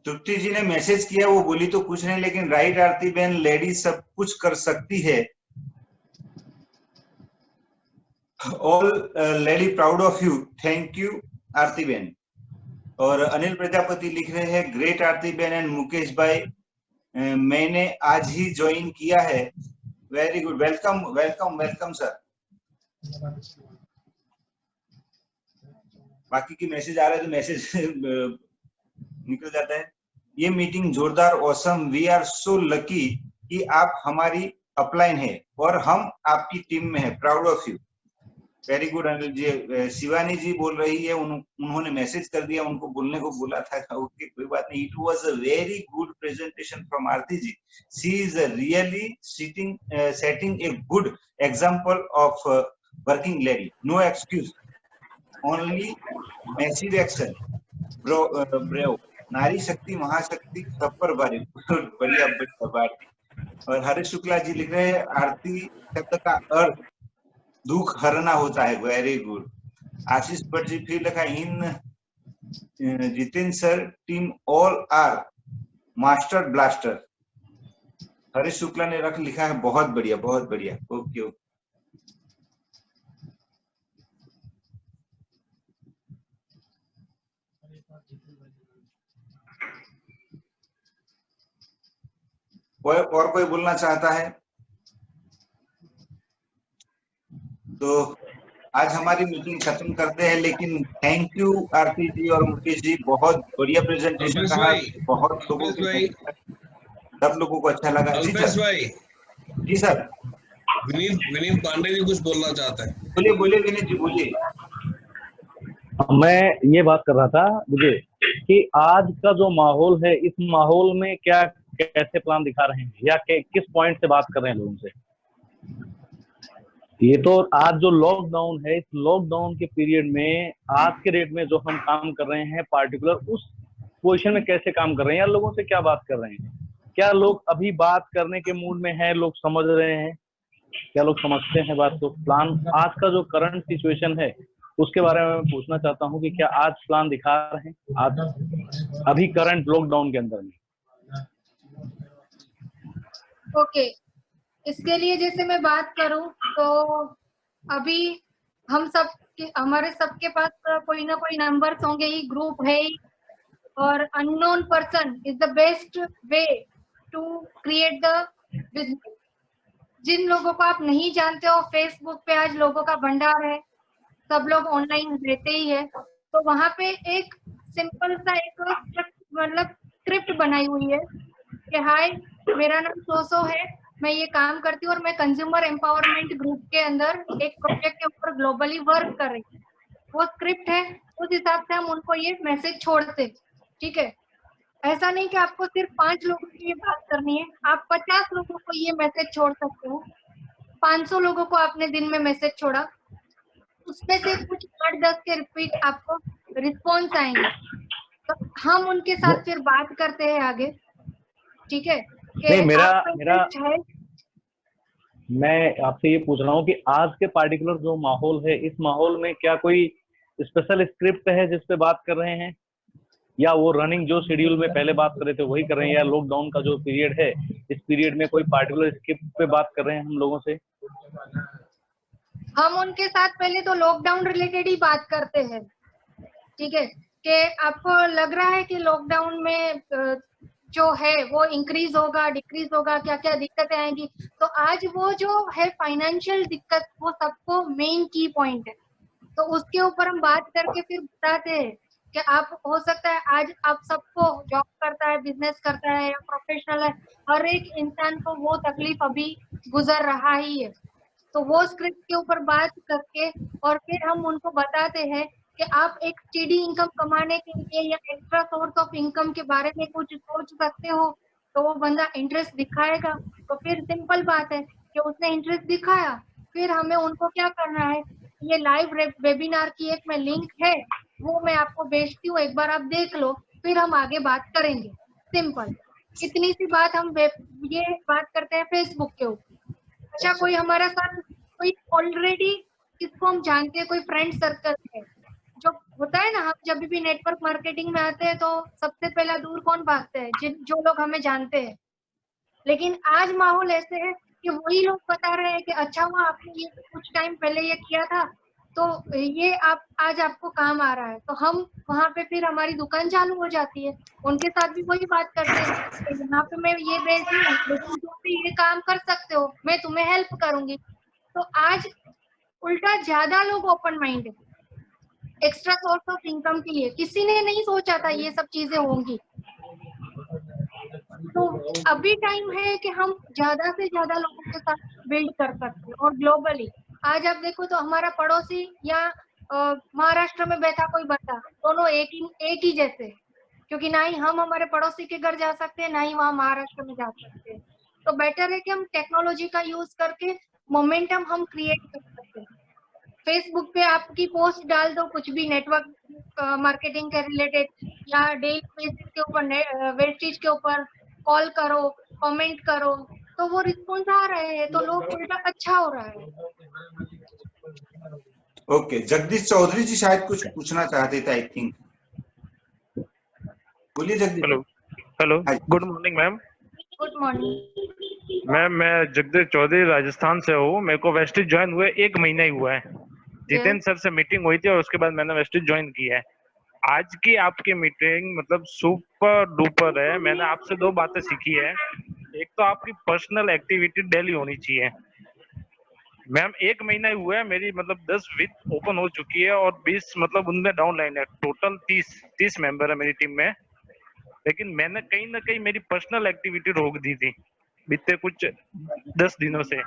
तृप्ति जी ने मैसेज किया, वो बोली तो कुछ नहीं, लेकिन राइट आरती बहन, लेडीज सब कुछ कर सकती है। All lady proud of you. Thank you Aarti बहन। और अनिल प्रजापति लिख रहे हैं, ग्रेट आरती बहन एंड मुकेश भाई, मैंने आज ही ज्वाइन किया है। Very good, welcome welcome welcome sir. बाकी की मैसेज आ रहे हैं तो मैसेज निकल जाता है। ये मीटिंग जोरदार, awesome, we are so lucky कि आप हमारी अपलाइन है और हम आपकी टीम में है, proud of you. Very good Anil ji. Shivani ji बोल रही है, उन्होंने मैसेज कर दिया, उनको बोलने को बोला था। ओके, कोई बात नहीं। It was a very good presentation from Aarti ji. She is really setting a good example of working lady. No excuse, only massive action. Brave, नारी शक्ति महाशक्ति, सब पर भारी। बढ़िया बात। और हरीश शुक्ला जी लिख रहे हैं, आरती शब्द का अर्थ दुख हरना होता है। Very good. आशीष भट्ट जी फिर लिखा, in Jiten sir team all are master blaster. Harish Shukla ने रख लिखा है, बहुत बढ़िया बहुत बढ़िया। Okay okay. और कोई बोलना चाहता है? तो आज हमारी मीटिंग खत्म करते हैं, लेकिन थैंक यू आरती जी और मुकेश जी, बहुत बढ़िया प्रेजेंटेशन अल्पेश रहा। भाई, बहुत लोगों अल्पेश भाई, सब लोगों को अच्छा लगा। जी अल्पेश सर। भाई, जी सर। विनीत पांडे जी कुछ बोलना चाहते हैं। बोलिए बोलिए विनीत जी बोलिए। मैं ये बात कर रहा था विजय कि आज का जो माहौल है, इस माहौल में क्या कैसे प्लान दिखा रहे हैं या किस पॉइंट से बात कर रहे हैं लोगों से? ये तो आज जो लॉकडाउन है, इस लॉकडाउन के पीरियड में आज के डेट में जो हम काम कर रहे हैं पार्टिकुलर उस पोजीशन में कैसे काम कर रहे हैं या लोगों से क्या बात कर रहे हैं? क्या लोग अभी बात करने के मूड में हैं, लोग समझ रहे हैं, क्या लोग समझते हैं बात को? प्लान आज का जो करंट सिचुएशन है उसके बारे में मैं पूछना चाहता हूं कि क्या आज प्लान दिखा रहे हैं आज अभी करंट लॉकडाउन के अंदर में? ओके, इसके लिए जैसे मैं बात करूं तो अभी हम सब हमारे सबके पास कोई ना कोई नंबर्स होंगे ही, ग्रुप है ही, और unknown person is the best way to create the business. जिन लोगों को आप नहीं जानते हो, फेसबुक पे आज लोगों का भंडार है, सब लोग ऑनलाइन रहते ही है, तो वहां पे एक सिंपल सा एक मतलब स्क्रिप्ट बनाई हुई है कि हाय मेरा नाम सोसो है, मैं ये काम करती हूँ और मैं कंज्यूमर एम्पावरमेंट ग्रुप के अंदर एक प्रोजेक्ट के ऊपर ग्लोबली वर्क कर रही हूँ। वो स्क्रिप्ट है, उस हिसाब से हम उनको ये मैसेज छोड़ते। ठीक है, ऐसा नहीं कि आपको सिर्फ 5 लोगों की ये बात करनी है, आप 50 लोगों को ये मैसेज छोड़ सकते हो। 500 लोगों को आपने दिन में मैसेज छोड़ा, उसमें से कुछ 8-10 के रिपीट आपको रिस्पॉन्स आएंगे, तो हम उनके साथ फिर बात करते हैं आगे। ठीक है, नहीं, मेरा है। मैं आपसे ये पूछ रहा हूँ कि आज के पार्टिकुलर जो माहौल है, इस माहौल में क्या कोई स्पेशल स्क्रिप्ट है जिस पे बात कर रहे हैं, या वो रनिंग जो शेड्यूल में पहले बात कर रहे थे वही कर रहे हैं, या लॉकडाउन का जो पीरियड है इस पीरियड में कोई पार्टिकुलर स्क्रिप्ट पे बात कर रहे हैं हम लोगों से? हम उनके साथ पहले तो लॉकडाउन रिलेटेड ही बात करते हैं। ठीक है, कि आपको लग रहा है कि लॉकडाउन में जो है वो इंक्रीज होगा, डिक्रीज होगा, क्या क्या दिक्कतें आएंगी, तो आज वो जो है फाइनेंशियल दिक्कत, वो सबको मेन की पॉइंट है, तो उसके ऊपर हम बात करके फिर बताते हैं कि आप हो सकता है आज आप सबको जॉब करता है, बिजनेस करता है या प्रोफेशनल है, हर एक इंसान को वो तकलीफ अभी गुजर रहा ही है, तो वो स्क्रिप्ट के ऊपर बात करके और फिर हम उनको बताते हैं कि आप एक स्टेडी इनकम कमाने के लिए या एक्स्ट्रा सोर्स ऑफ इनकम के बारे में कुछ सोच सकते हो, तो वो बंदा इंटरेस्ट दिखाएगा। तो फिर सिंपल बात है कि उसने इंटरेस्ट दिखाया, फिर हमें उनको क्या करना है, ये लाइव वेबिनार की एक में लिंक है, वो मैं आपको भेजती हूँ, एक बार आप देख लो, फिर हम आगे बात करेंगे। सिंपल इतनी सी बात हम ये बात करते हैं फेसबुक के ऊपर। अच्छा, कोई हमारा साथ कोई ऑलरेडी जिसको हम जानते हैं, कोई फ्रेंड सर्कल है, जो होता है ना, हम जब भी नेटवर्क मार्केटिंग में आते हैं तो सबसे पहला दूर कौन भागते हैं? जो लोग हमें जानते हैं। लेकिन आज माहौल ऐसे है कि वही लोग बता रहे हैं कि अच्छा हुआ आपने ये कुछ टाइम पहले ये किया था, तो ये आप आज आपको काम आ रहा है, तो हम वहां पे फिर हमारी दुकान चालू हो जाती है, उनके साथ भी वही बात करते हैं, यहाँ पे मैं ये बेच रही हूँ, लेकिन तुम भी ये काम कर सकते हो, मैं तुम्हें हेल्प करूंगी। तो आज उल्टा ज्यादा लोग ओपन माइंड है एक्स्ट्रा सोर्स ऑफ इनकम के लिए। किसी ने नहीं सोचा था ये सब चीजें होंगी, तो अभी टाइम है कि हम ज्यादा से ज्यादा लोगों के साथ बिल्ड कर सकते हैं, और ग्लोबली आज आप देखो तो हमारा पड़ोसी या महाराष्ट्र में बैठा कोई बंदा, दोनों एक ही जैसे, क्योंकि ना ही हम हमारे पड़ोसी के घर जा सकते हैं, ना ही वहाँ महाराष्ट्र में जा सकते हैं। तो बेटर है कि हम टेक्नोलॉजी का यूज करके मोमेंटम हम क्रिएट कर सकते हैं। फेसबुक पे आपकी पोस्ट डाल दो कुछ भी नेटवर्क मार्केटिंग के रिलेटेड, या डेली बेसिस के ऊपर वेस्टेज के ऊपर कॉल करो, कमेंट करो, तो वो रिस्पॉन्स आ रहे हैं, तो लोग उल्टा अच्छा हो रहा है। ओके, जगदीश चौधरी जी शायद कुछ पूछना चाहते थे, आई थिंक। बोलिए Jagdish. Hello, good morning ma'am. Good morning. मैं जगदीश चौधरी राजस्थान से हूँ। मेरे को वेस्टिज ज्वाइन हुए 1 महीना ही हुआ है। जितेंद्र सर से मीटिंग हुई थी और उसके बाद मैंने वेस्टिज ज्वाइन की है। आज की आपकी मीटिंग मतलब सुपर डुपर है। मैंने आपसे 2 बातें सीखी है। एक तो आपकी पर्सनल एक्टिविटी डेली होनी चाहिए। मैम 1 महीना ही हुआ है, मेरी मतलब 10 विथ ओपन हो चुकी है और 20 मतलब उनमें डाउन लाइन है। टोटल 30 मेंबर है मेरी टीम में। लेकिन मैंने कहीं ना कहीं मेरी पर्सनल एक्टिविटी रोक दी थी बीते कुछ 10 दिनों से।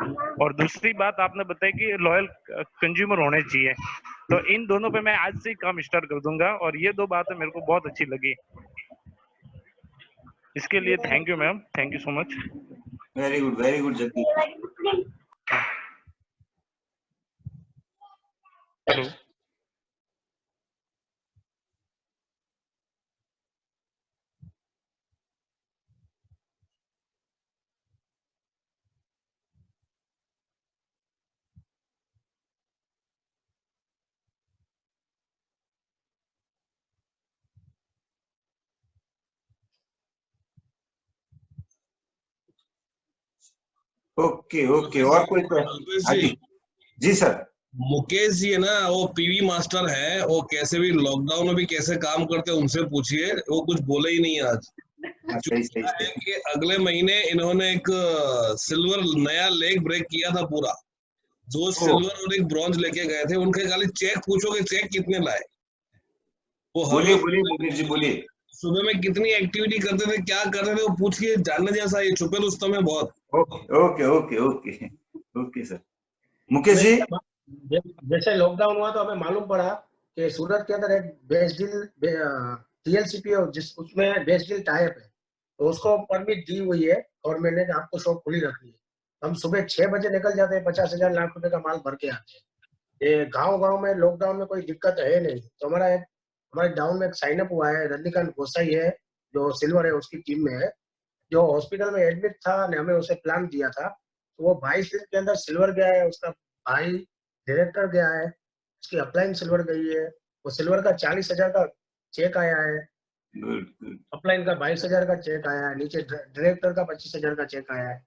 और दूसरी बात आपने बताई कि लॉयल कंज्यूमर होने चाहिए, तो इन दोनों पे मैं आज से ही काम स्टार्ट कर दूंगा और ये 2 बातें मेरे को बहुत अच्छी लगी। इसके लिए thank you ma'am, thank you so much. Very good Jagdish. Hello. Okay और कोई हाँ जी जी सर। मुकेश जी है ना, वो पीवी मास्टर है, वो कैसे भी लॉकडाउन में भी कैसे काम करते हैं उनसे पूछिए, वो कुछ बोले ही नहीं आज। कि अगले महीने इन्होंने एक सिल्वर नया लेग ब्रेक किया था पूरा। जो सिल्वर और एक ब्रॉन्ज लेके गए थे उनके खाली चेक पूछोगे चेक कितने लाए। वो बोलिए सुबह में कितनी एक्टिविटी करते थे, क्या करते थे, वो पूछ के जानने जैसा। ये छुपे रुस्तम है बहुत। Okay sir. मुकेश जी, जैसे लॉकडाउन हुआ तो हमें मालूम पड़ा कि सूरत के अंदर एक बेस्ट डील TLCP है, जिस उसमें बेस्ट डील टाइप है, तो उसको परमिट दी हुई है गवर्नमेंट ने, आपको शॉप खुली रखनी है। हम सुबह 6 बजे निकल जाते हैं, 50,000 लाख रुपए का माल भर के आते हैं। ये गांव में लॉकडाउन में कोई दिक्कत है नहीं। तो हमारे डाउन में एक साइन अप हुआ है, रजनीकांत गोसाई है जो सिल्वर है उसकी टीम में है, जो हॉस्पिटल में एडमिट था ने हमें उसे प्लान दिया था। तो वो 22 दिन के अंदर सिल्वर गया है, उसका भाई डायरेक्टर गया है, उसकी अपलाइन सिल्वर गई है। वो सिल्वर का 40,000 का चेक आया है, अपलाइन का 22,000 का चेक आया है, नीचे डायरेक्टर का 25,000 का चेक आया है।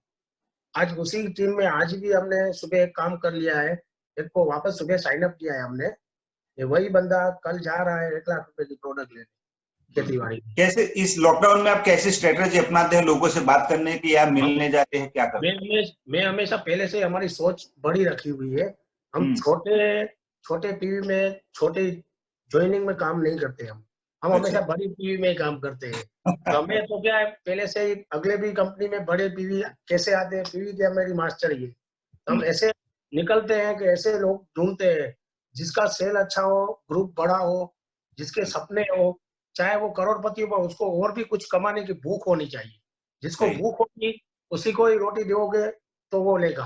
आज उसी टीम में आज भी हमने सुबह एक काम कर लिया है, एक को वापस सुबह साइन अप किया है हमने। ये वही बंदा कल जा रहा है 1 लाख रुपए की प्रोडक्ट लेने खेतीबाड़ी। कैसे इस लॉकडाउन में आप कैसे स्ट्रेटेजी अपनाते हैं लोगों से बात करने की, या मिलने जाते हैं, क्या करते हैं? मैं हमेशा पहले से हमारी सोच बड़ी रखी हुई है। हम छोटे टीवी में छोटे ज्वाइनिंग में काम नहीं करते। हम हमेशा बड़ी टीवी में काम करते हैं। तो हमें तो क्या है, पहले से ही अगले भी कंपनी में बड़े टीवी कैसे आते हैं, टीवी क्या मेरी मास्टर ही है। हम ऐसे निकलते हैं कि ऐसे लोग ढूंढते हैं जिसका सेल अच्छा हो, ग्रुप बड़ा हो, जिसके सपने हो, चाहे वो करोड़पति हो, उसको और भी कुछ कमाने की भूख होनी चाहिए। जिसको भूख होगी उसी को ही रोटी दोगे तो वो लेगा।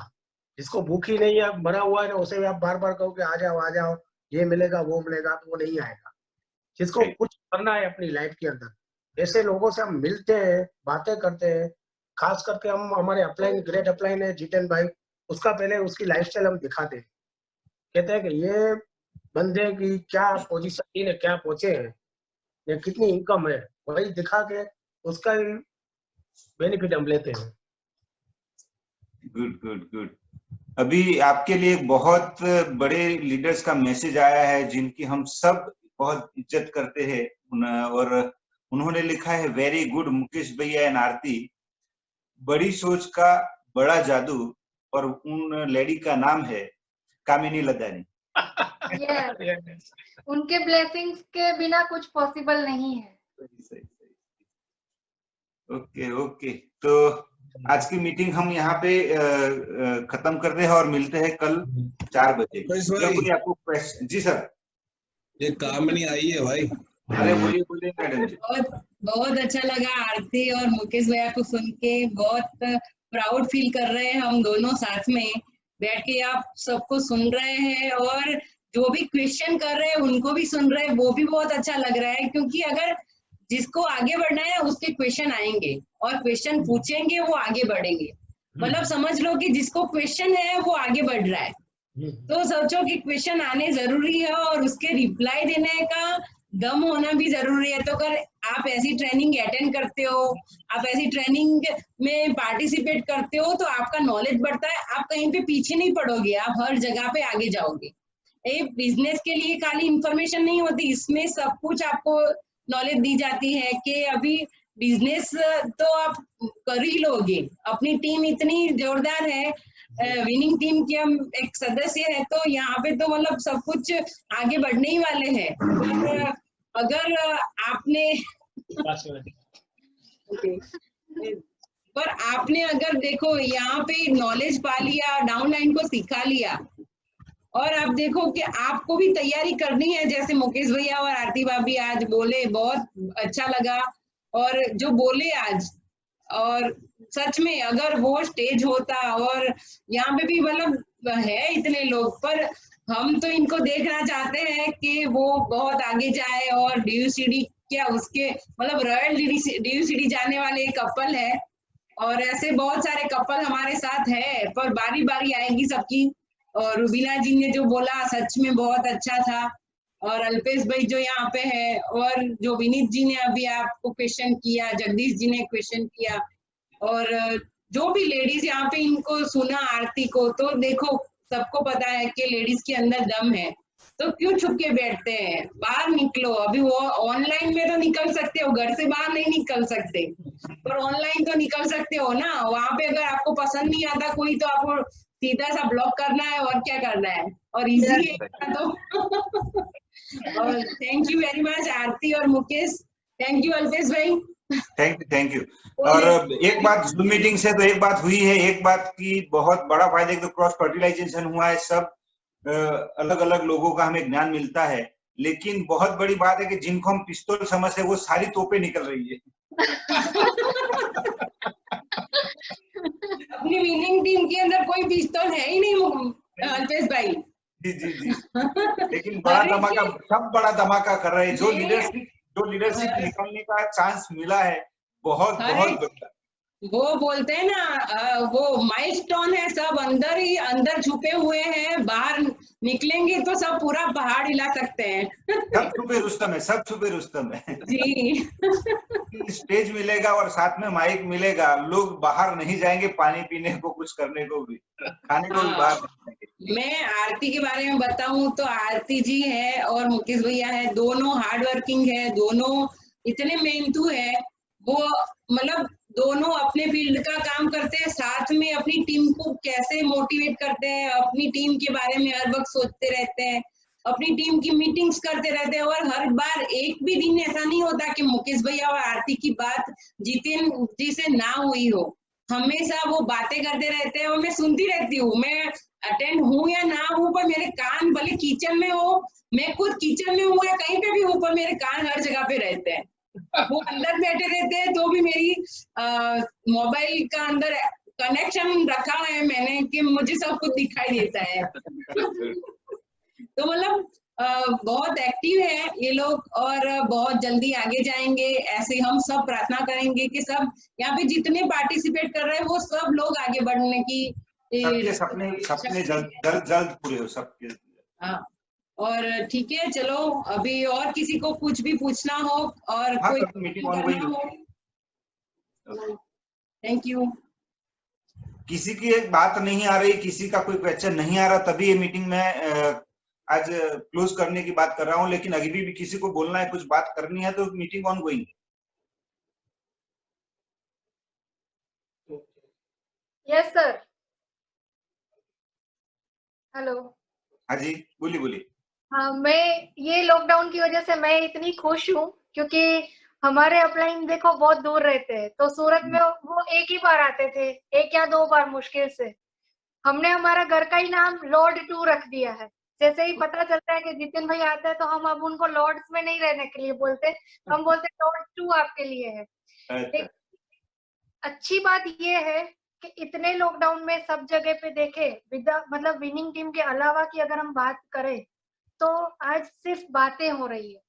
जिसको भूख ही नहीं है, मरा हुआ है, उसे आप बार बार कहोगे आ जाओ ये मिलेगा वो मिलेगा, तो वो नहीं आएगा। जिसको कुछ करना है अपनी लाइफ के अंदर, ऐसे लोगों से हम मिलते हैं, बातें करते हैं। खास करके हम हमारे अपलाइन ग्रेट अपलाइन है जितेंद्र भाई, उसका पहले उसकी लाइफस्टाइल हम दिखाते हैं। कहते हैं कि ये बंदे की क्या पोजीशन है, क्या पहुंचे हैं, या कितनी इनकम है, वही दिखा के उसका ही बेनिफिट हम लेते हैं। गुड। अभी आपके लिए बहुत बड़े लीडर्स का मैसेज आया है जिनकी हम सब बहुत इज्जत करते हैं, और उन्होंने लिखा है वेरी गुड मुकेश भैया एंड आरती, बड़ी सोच का बड़ा जादू, और उन लेडी का नाम है कामिनी लदानी। yes. उनके ब्लेसिंग्स के बिना कुछ पॉसिबल नहीं है। सही। ओके तो आज की मीटिंग हम यहाँ पे खत्म करते हैं और मिलते हैं कल 4 बजे। कोई आपको क्वेश्चन? जी सर। ये कामिनी आई है भाई। अरे बोलिए मैडम जी। बहुत अच्छा लगा आरती और मुकेश भैया को सुन के, बहुत प्राउड फील कर रहे हैं हम दोनों साथ में बैठ के। आप सबको सुन रहे हैं और जो भी क्वेश्चन कर रहे हैं उनको भी सुन रहे हैं, वो भी बहुत अच्छा लग रहा है। क्योंकि अगर जिसको आगे बढ़ना है उसके क्वेश्चन आएंगे और क्वेश्चन पूछेंगे, वो आगे बढ़ेंगे। मतलब समझ लो कि जिसको क्वेश्चन है वो आगे बढ़ रहा है। तो सोचो कि क्वेश्चन आने जरूरी है और उसके रिप्लाई देने का दम होना भी जरूरी है। तो अगर आप ऐसी ट्रेनिंग अटेंड करते हो, आप ऐसी ट्रेनिंग में पार्टिसिपेट करते हो, तो आपका नॉलेज बढ़ता है, आप कहीं पे पीछे नहीं पड़ोगे, आप हर जगह पे आगे जाओगे। ये बिजनेस के लिए खाली इंफॉर्मेशन नहीं होती, इसमें सब कुछ आपको नॉलेज दी जाती है कि अभी बिजनेस तो आप कर ही लोगे। अपनी टीम इतनी जोरदार है, विनिंग टीम के हम एक सदस्य है, तो यहाँ पे तो मतलब सब कुछ आगे बढ़ने ही वाले हैं। पर अगर आपने पर आपने अगर देखो यहाँ पे नॉलेज पा लिया, डाउनलाइन को सिखा लिया, और आप देखो कि आपको भी तैयारी करनी है, जैसे मुकेश भैया और आरती भाभी आज बोले, बहुत अच्छा लगा। और जो बोले आज, और सच में अगर वो स्टेज होता, और यहाँ पे भी मतलब है इतने लोग, पर हम तो इनको देखना चाहते हैं कि वो बहुत आगे जाए, और डीयूसीडी क्या उसके मतलब रॉयल डीयूसीडी जाने वाले एक कपल है, और ऐसे बहुत सारे कपल हमारे साथ है, पर बारी बारी आएगी सबकी। और रुबीना जी ने जो बोला सच में बहुत अच्छा था, और अल्पेश भाई जो यहाँ पे है, और जो विनीत जी ने अभी आपको क्वेश्चन किया, जगदीश जी ने क्वेश्चन किया, और जो भी लेडीज यहाँ पे इनको सुना आरती को, तो देखो सबको पता है कि लेडीज के अंदर दम है, तो क्यों छुप के बैठते हैं, बाहर निकलो। अभी वो ऑनलाइन में तो निकल सकते हो, घर से बाहर नहीं निकल सकते, पर ऑनलाइन तो निकल सकते हो ना। वहां पे अगर आपको पसंद नहीं आता कोई, तो आपको सीधा सा ब्लॉक करना है, और क्या करना है, और इजी है तो और थैंक यू वेरी मच आरती और मुकेश, थैंक यू अल्पेश भाई, थैंक यू। और एक बात जूम मीटिंग से तो एक बात हुई है, एक बात की बहुत बड़ा फायदा, एक तो क्रॉस फर्टिलाइजेशन हुआ है, सब अलग अलग लोगों का हमें ज्ञान मिलता है। लेकिन बहुत बड़ी बात है कि जिनको हम पिस्तौल समझते हैं वो सारी तोपें निकल रही है। अपनी विनिंग टीम के अंदर कोई पिस्तौल है ही नहीं अल्पेश भाई। जी जी जी, लेकिन बड़ा धमाका, सब बड़ा धमाका कर रहे हैं। जो लीडरशिप निकलने का चांस मिला है, बहुत बढ़िया। वो बोलते हैं ना, वो माइलस्टोन है, सब अंदर ही अंदर छुपे हुए हैं, बाहर निकलेंगे तो सब पूरा पहाड़ हिला सकते हैं। सब छुपे रुस्तम है, सब छुपे रुस्तम है जी। स्टेज मिलेगा और साथ में माइक मिलेगा, लोग बाहर नहीं जाएंगे पानी पीने को, कुछ करने को भी, खाने को भी बाहर नहीं जाएंगे। मैं आरती के बारे में बताऊं तो आरती जी है और मुकेश भैया है, दोनों हार्ड वर्किंग है, दोनों इतने मेहनतू है, वो मतलब दोनों अपने फील्ड का काम करते हैं, साथ में अपनी टीम को कैसे मोटिवेट करते हैं, अपनी टीम के बारे में हर वक्त सोचते रहते हैं, अपनी टीम की मीटिंग्स करते रहते हैं। और हर बार एक भी दिन ऐसा नहीं होता कि मुकेश भैया और आरती की बात जितेन जी से ना हुई हो, हमेशा वो बातें करते रहते हैं और मैं सुनती रहती हूँ। मैं अटेंड हूँ या ना हूँ, पर मेरे कान भले किचन में हो, मैं खुद किचन में हूँ या कहीं पे भी हूँ, पर मेरे कान हर जगह पे रहते हैं। वो अंदर बैठे रहते हैं तो भी मेरी मोबाइल का अंदर कनेक्शन रखा है मैंने कि मुझे सब कुछ दिखाई देता है। तो मतलब बहुत एक्टिव है ये लोग, और बहुत जल्दी आगे जाएंगे, ऐसे हम सब प्रार्थना करेंगे कि सब यहाँ पे जितने पार्टिसिपेट कर रहे हैं वो सब लोग आगे बढ़ने की सपने जल्द पूरे हो सबके। हाँ, और ठीक है, चलो अभी और किसी को कुछ भी पूछना हो और हाँ, कोई मीटिंग ऑन हो, थैंक यू। किसी की एक बात नहीं आ रही, किसी का कोई क्वेश्चन नहीं आ रहा, तभी ये मीटिंग में आज क्लोज करने की बात कर रहा हूँ। लेकिन अभी भी किसी को बोलना है, कुछ बात करनी है, तो meeting on going. Yes sir. Hello. हाँ जी, बोलिए। हाँ, मैं ये लॉकडाउन की वजह से मैं इतनी खुश हूँ क्योंकि हमारे अपलाइन देखो बहुत दूर रहते हैं, तो सूरत में वो एक ही बार आते थे, एक या दो बार मुश्किल से। हमने हमारा घर का ही नाम लॉर्ड 2 रख दिया है। जैसे ही पता चलता है कि जितिन भाई आता है तो हम अब उनको लॉर्ड्स में नहीं रहने के लिए बोलते, हम बोलते लॉर्ड 2 आपके लिए है। अच्छी बात ये है कि इतने लॉकडाउन में सब जगह पे देखे मतलब विनिंग टीम के अलावा की अगर हम बात करें तो आज सिर्फ बातें हो रही है,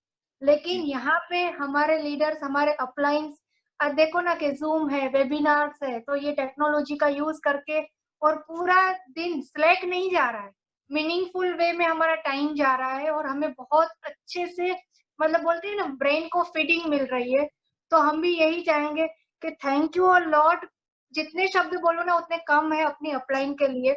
लेकिन यहाँ पे हमारे लीडर्स, हमारे अपलाइंस, आज देखो ना कि जूम है, वेबिनार्स है, तो ये टेक्नोलॉजी का यूज करके और पूरा दिन स्लैक नहीं जा रहा है, मीनिंगफुल वे में हमारा टाइम जा रहा है और हमें बहुत अच्छे से मतलब बोलते हैं ना ब्रेन को फीडिंग मिल रही है। तो हम भी यही चाहेंगे कि थैंक यू अ लॉट, जितने शब्द बोलो ना उतने कम है अपनी अपलाइन के लिए।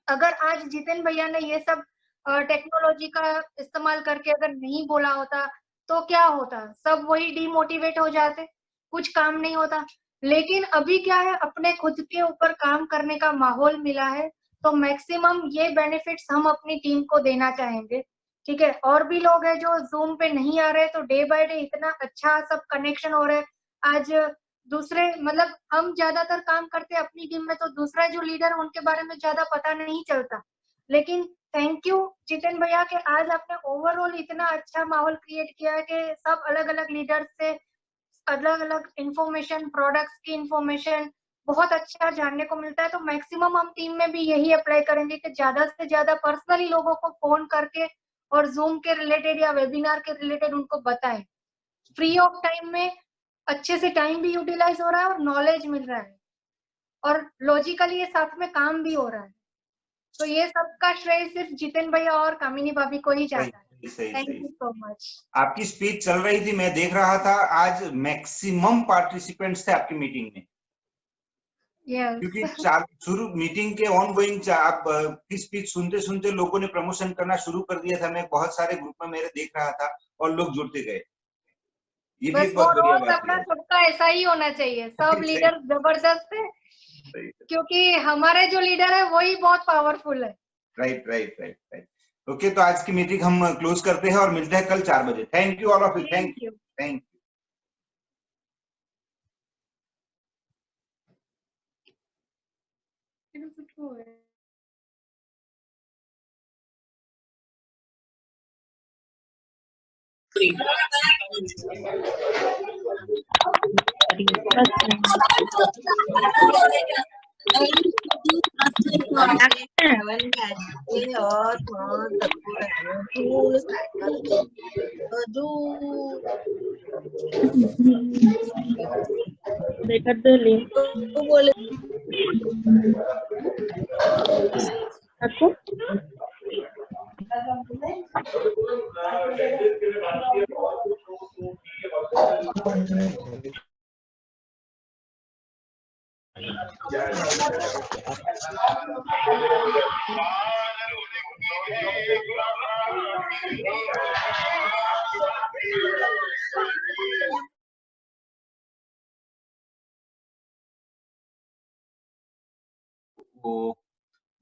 अगर आज जितिन भैया ने ये सब टेक्नोलॉजी का इस्तेमाल करके अगर नहीं बोला होता तो क्या होता, सब वही डिमोटिवेट हो जाते, कुछ काम नहीं होता। लेकिन अभी क्या है, अपने खुद के ऊपर काम करने का माहौल मिला है, तो मैक्सिमम ये बेनिफिट्स हम अपनी टीम को देना चाहेंगे। ठीक है, और भी लोग हैं जो जूम पे नहीं आ रहे, तो डे बाय डे इतना अच्छा सब कनेक्शन हो रहा है। आज दूसरे मतलब हम ज्यादातर काम करते हैं अपनी टीम में, तो दूसरा जो लीडर है उनके बारे में ज्यादा पता नहीं चलता। लेकिन थैंक यू जितिन भैया कि आज आपने ओवरऑल इतना अच्छा माहौल क्रिएट किया है कि सब अलग अलग लीडर्स से अलग अलग इंफॉर्मेशन, प्रोडक्ट्स की इंफॉर्मेशन बहुत अच्छा जानने को मिलता है। तो मैक्सिमम हम टीम में भी यही अप्लाई करेंगे कि ज्यादा से ज्यादा पर्सनली लोगों को फोन करके और जूम के रिलेटेड या वेबिनार के रिलेटेड उनको बताएं। फ्री ऑफ टाइम में अच्छे से टाइम भी यूटिलाइज हो रहा है और नॉलेज मिल रहा है, और लॉजिकली ये साथ में काम भी हो रहा है। तो ये सबका श्रेय सिर्फ जितिन भैया और कामिनी भाभी को ही जाता है। Thank you so much. आपकी स्पीच चल रही थी, मैं देख रहा था, आज मैक्सिमम पार्टिसिपेंट्स थे आपकी मीटिंग में। क्योंकि शुरू मीटिंग के ऑन गोइंग आप की स्पीच सुनते सुनते लोगों ने प्रमोशन करना शुरू कर दिया था। मैं बहुत सारे ग्रुप में मेरे देख रहा था और लोग जुड़ते गए। ये भी एक बहुत बढ़िया बात अपना सबका ऐसा ही होना चाहिए, सब लीडर जबरदस्त है, क्योंकि हमारे जो लीडर है वही बहुत पावरफुल है। Right right right right. Okay, तो आज की मीटिंग हम क्लोज करते हैं और मिलते हैं कल 4 बजे। Thank you all of you. Thank you thank you.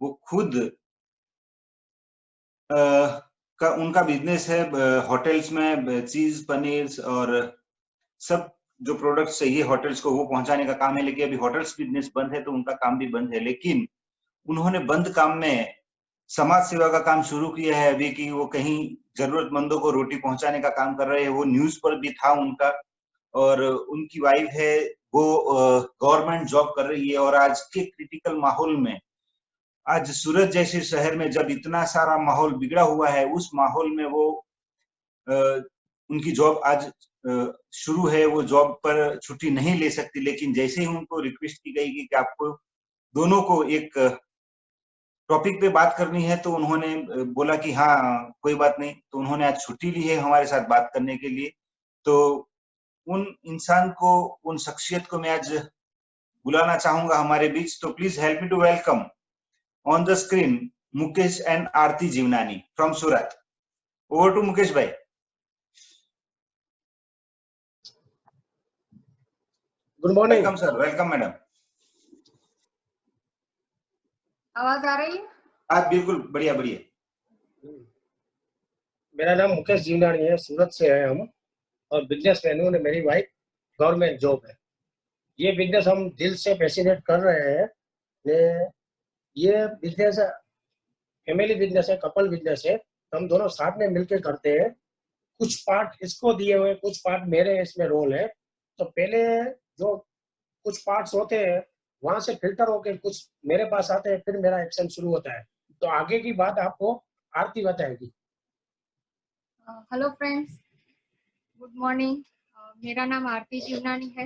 वो खुद उनका बिजनेस है होटल्स में चीज पनीर और सब जो प्रोडक्ट्स चाहिए होटल्स को वो पहुंचाने का काम है। लेकिन अभी होटल्स बिजनेस बंद है तो उनका काम भी बंद है। लेकिन उन्होंने बंद काम में समाज सेवा का काम शुरू किया है अभी, कि वो कहीं जरूरतमंदों को रोटी पहुंचाने का काम कर रहे हैं। वो न्यूज पर भी था उनका, और उनकी वाइफ है वो गवर्नमेंट जॉब कर रही है। और आज के क्रिटिकल माहौल में, आज सूरत जैसे शहर में जब इतना सारा माहौल बिगड़ा हुआ है, उस माहौल में वो उनकी जॉब आज शुरू है, वो जॉब पर छुट्टी नहीं ले सकती। लेकिन जैसे ही उनको रिक्वेस्ट की गई कि आपको दोनों को एक टॉपिक पे बात करनी है, तो उन्होंने बोला कि हाँ कोई बात नहीं। तो उन्होंने आज छुट्टी ली है हमारे साथ बात करने के लिए। तो उन इंसान को, उन शख्सियत को मैं आज बुलाना चाहूंगा हमारे बीच। तो please help me to welcome on the screen Mukesh and Aarti Jeevnani from Surat. Over to Mukesh भाई। Good morning. Welcome sir. Welcome madam. आवाज आ रही है? हाँ बिल्कुल, बढ़िया बढ़िया। मेरा नाम मुकेश जीवनानी है, सूरत से है हम, और बिजनेस मैन हूँ। मेरी वाइफ गवर्नमेंट जॉब है। ये बिजनेस हम दिल से पैशनेट कर रहे हैं। ये बिजनेस फैमिली बिजनेस है, कपल बिजनेस है। हम दोनों साथ में मिलकर करते हैं। कुछ पार्ट इसको दिए हुए, कुछ पार्ट मेरे इसमें रोल है। तो पहले जो कुछ पार्ट्स होते हैं वहां से फिल्टर होके कुछ मेरे पास आते हैं, फिर मेरा एक्शन शुरू होता है। तो आगे की बात आपको आरती बताएगी। Hello friends, good morning. मेरा नाम आरती जीवनानी है।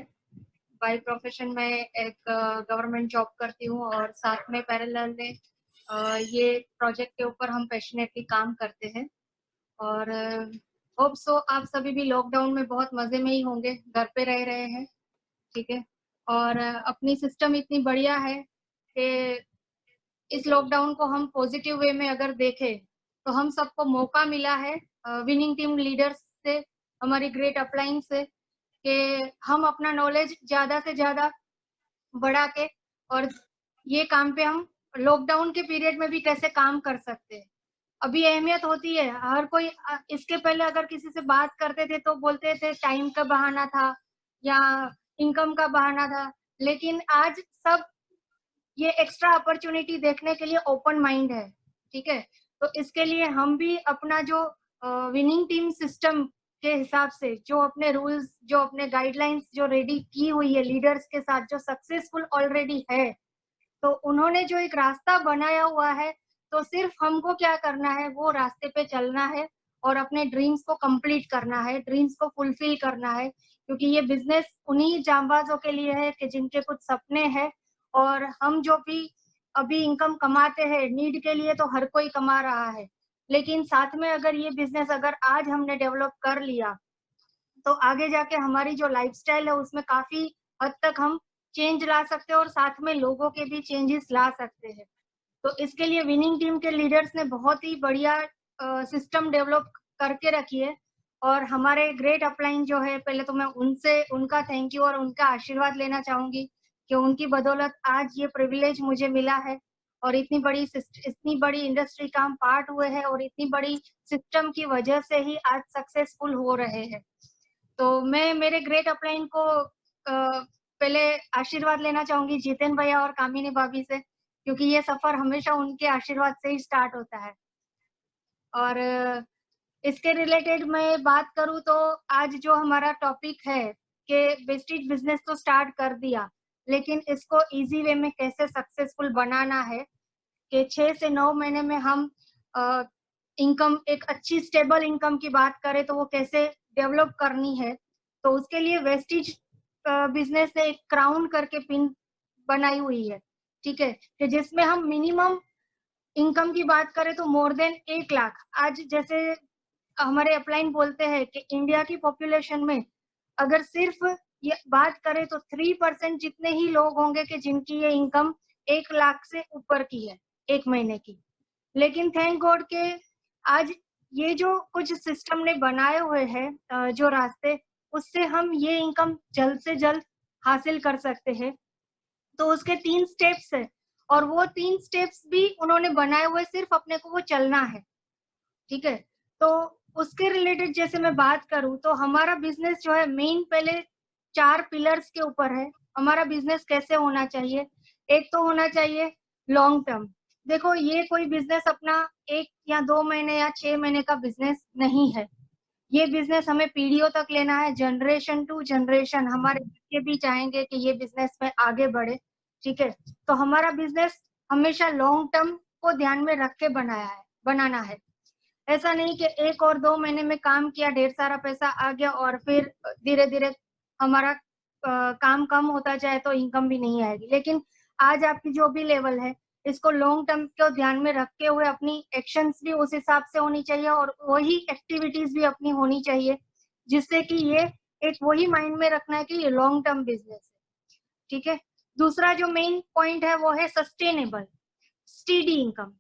बाय प्रोफेशन में एक गवर्नमेंट जॉब करती हूँ, और साथ में पैरेलल में ये प्रोजेक्ट के ऊपर हम पैशनेटली काम करते हैं। और होप सो आप सभी भी लॉकडाउन में बहुत मजे में ही होंगे, घर पे रह रहे हैं, ठीक है। और अपनी सिस्टम इतनी बढ़िया है कि इस लॉकडाउन को हम पॉजिटिव वे में अगर देखें तो हम सबको मौका मिला है विनिंग टीम लीडर्स से, हमारी ग्रेट अपलाइन से, कि हम अपना नॉलेज ज्यादा से ज्यादा बढ़ा के और ये काम पे हम लॉकडाउन के पीरियड में भी कैसे काम कर सकते हैं। अभी अहमियत होती है, हर कोई इसके पहले अगर किसी से बात करते थे तो बोलते थे टाइम का बहाना था या इनकम का बहाना था, लेकिन आज सब ये एक्स्ट्रा अपॉर्चुनिटी देखने के लिए ओपन माइंड है, ठीक है। तो इसके लिए हम भी अपना जो विनिंग टीम सिस्टम के हिसाब से जो अपने रूल्स, जो अपने गाइडलाइंस जो रेडी की हुई है लीडर्स के साथ, जो सक्सेसफुल ऑलरेडी है, तो उन्होंने जो एक रास्ता बनाया हुआ है, तो सिर्फ हमको क्या करना है, वो रास्ते पे चलना है और अपने ड्रीम्स को कंप्लीट करना है, ड्रीम्स को फुलफिल करना है, क्योंकि ये बिजनेस उन्हीं जांबाजों के लिए है कि जिनके कुछ सपने हैं। और हम जो भी अभी इनकम कमाते हैं नीड के लिए, तो हर कोई कमा रहा है, लेकिन साथ में अगर ये बिजनेस अगर आज हमने डेवलप कर लिया तो आगे जाके हमारी जो लाइफस्टाइल है उसमें काफी हद तक हम चेंज ला सकते हैं और साथ में लोगों के भी चेंजेस ला सकते हैं। तो इसके लिए विनिंग टीम के लीडर्स ने बहुत ही बढ़िया सिस्टम डेवलप करके रखी है और हमारे ग्रेट अपलाइन जो है, पहले तो मैं उनसे उनका थैंक यू और उनका आशीर्वाद लेना चाहूंगी कि उनकी बदौलत आज ये प्रिविलेज मुझे मिला है और इतनी बड़ी इंडस्ट्री का हम पार्ट हुए हैं और इतनी बड़ी सिस्टम की वजह से ही आज सक्सेसफुल हो रहे हैं। तो मैं मेरे ग्रेट अपलाइन को पहले आशीर्वाद लेना चाहूंगी जितेन भैया और कामिनी भाभी से, क्योंकि ये सफर हमेशा उनके आशीर्वाद से ही स्टार्ट होता है। और इसके रिलेटेड मैं बात करूं तो आज जो हमारा टॉपिक है कि वेस्टेज बिजनेस तो स्टार्ट कर दिया, लेकिन इसको इजी वे में कैसे सक्सेसफुल बनाना है, कि 6 से 9 महीने में हम इनकम, एक अच्छी स्टेबल इनकम की बात करें तो वो कैसे डेवलप करनी है। तो उसके लिए वेस्टेज बिजनेस ने एक क्राउन करके पिन बनाई हुई है, ठीक है, कि जिसमें हम मिनिमम इनकम की बात करें तो मोर देन 1 लाख, आज जैसे हमारे अपलाइन बोलते हैं कि इंडिया की पॉपुलेशन में अगर सिर्फ ये बात करें तो 3% जितने ही लोग होंगे कि जिनकी ये इनकम 1 लाख से ऊपर की है एक महीने की। लेकिन थैंक गॉड के आज ये जो कुछ सिस्टम ने बनाए हुए हैं जो रास्ते, उससे हम ये इनकम जल्द से जल्द हासिल कर सकते हैं। तो उसके 3 स्टेप्स है और वो 3 स्टेप्स भी उन्होंने बनाए हुए, सिर्फ अपने को वो चलना है, ठीक है। तो उसके रिलेटेड जैसे मैं बात करूं तो हमारा बिजनेस जो है मेन पहले 4 पिलर्स के ऊपर है। हमारा बिजनेस कैसे होना चाहिए, एक तो होना चाहिए लॉन्ग टर्म। देखो ये कोई बिजनेस अपना 1 या 2 महीने या 6 महीने का बिजनेस नहीं है, ये बिजनेस हमें पीढ़ियों तक लेना है, जनरेशन टू जनरेशन। हमारे बच्चे भी चाहेंगे कि ये बिजनेस में आगे बढ़े, ठीक है। तो हमारा बिजनेस हमेशा लॉन्ग टर्म को ध्यान में रख के बनाना है। ऐसा नहीं कि 1 और 2 महीने में काम किया, ढेर सारा पैसा आ गया और फिर धीरे धीरे हमारा काम कम होता जाए तो इनकम भी नहीं आएगी। लेकिन आज आपकी जो भी लेवल है, इसको लॉन्ग टर्म को ध्यान में रखते हुए अपनी एक्शंस भी उस हिसाब से होनी चाहिए और वही एक्टिविटीज भी अपनी होनी चाहिए, जिससे कि ये एक वही माइंड में रखना है कि ये लॉन्ग टर्म बिजनेस है, ठीक है। दूसरा जो मेन पॉइंट है वो है सस्टेनेबल स्टेडी इनकम।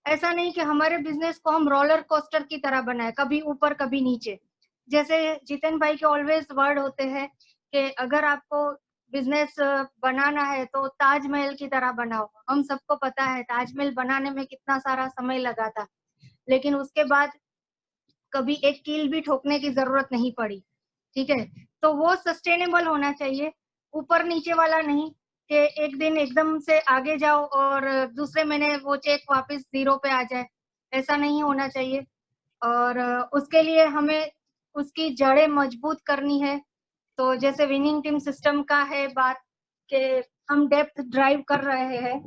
ऐसा नहीं कि हमारे बिजनेस को हम रोलर कोस्टर की तरह बनाए, कभी ऊपर कभी नीचे। जैसे जितेन भाई के ऑलवेज वर्ड होते हैं कि अगर आपको बिजनेस बनाना है तो ताजमहल की तरह बनाओ। हम सबको पता है ताजमहल बनाने में कितना सारा समय लगा था, लेकिन उसके बाद कभी एक कील भी ठोकने की जरूरत नहीं पड़ी, ठीक है। तो वो सस्टेनेबल होना चाहिए, ऊपर नीचे वाला नहीं कि एक दिन एकदम से आगे जाओ और दूसरे महीने वो चेक वापस 0 पे आ जाए, ऐसा नहीं होना चाहिए। और उसके लिए हमें उसकी जड़ें मजबूत करनी है। तो जैसे विनिंग टीम सिस्टम का है बात कि हम डेप्थ ड्राइव कर रहे हैं,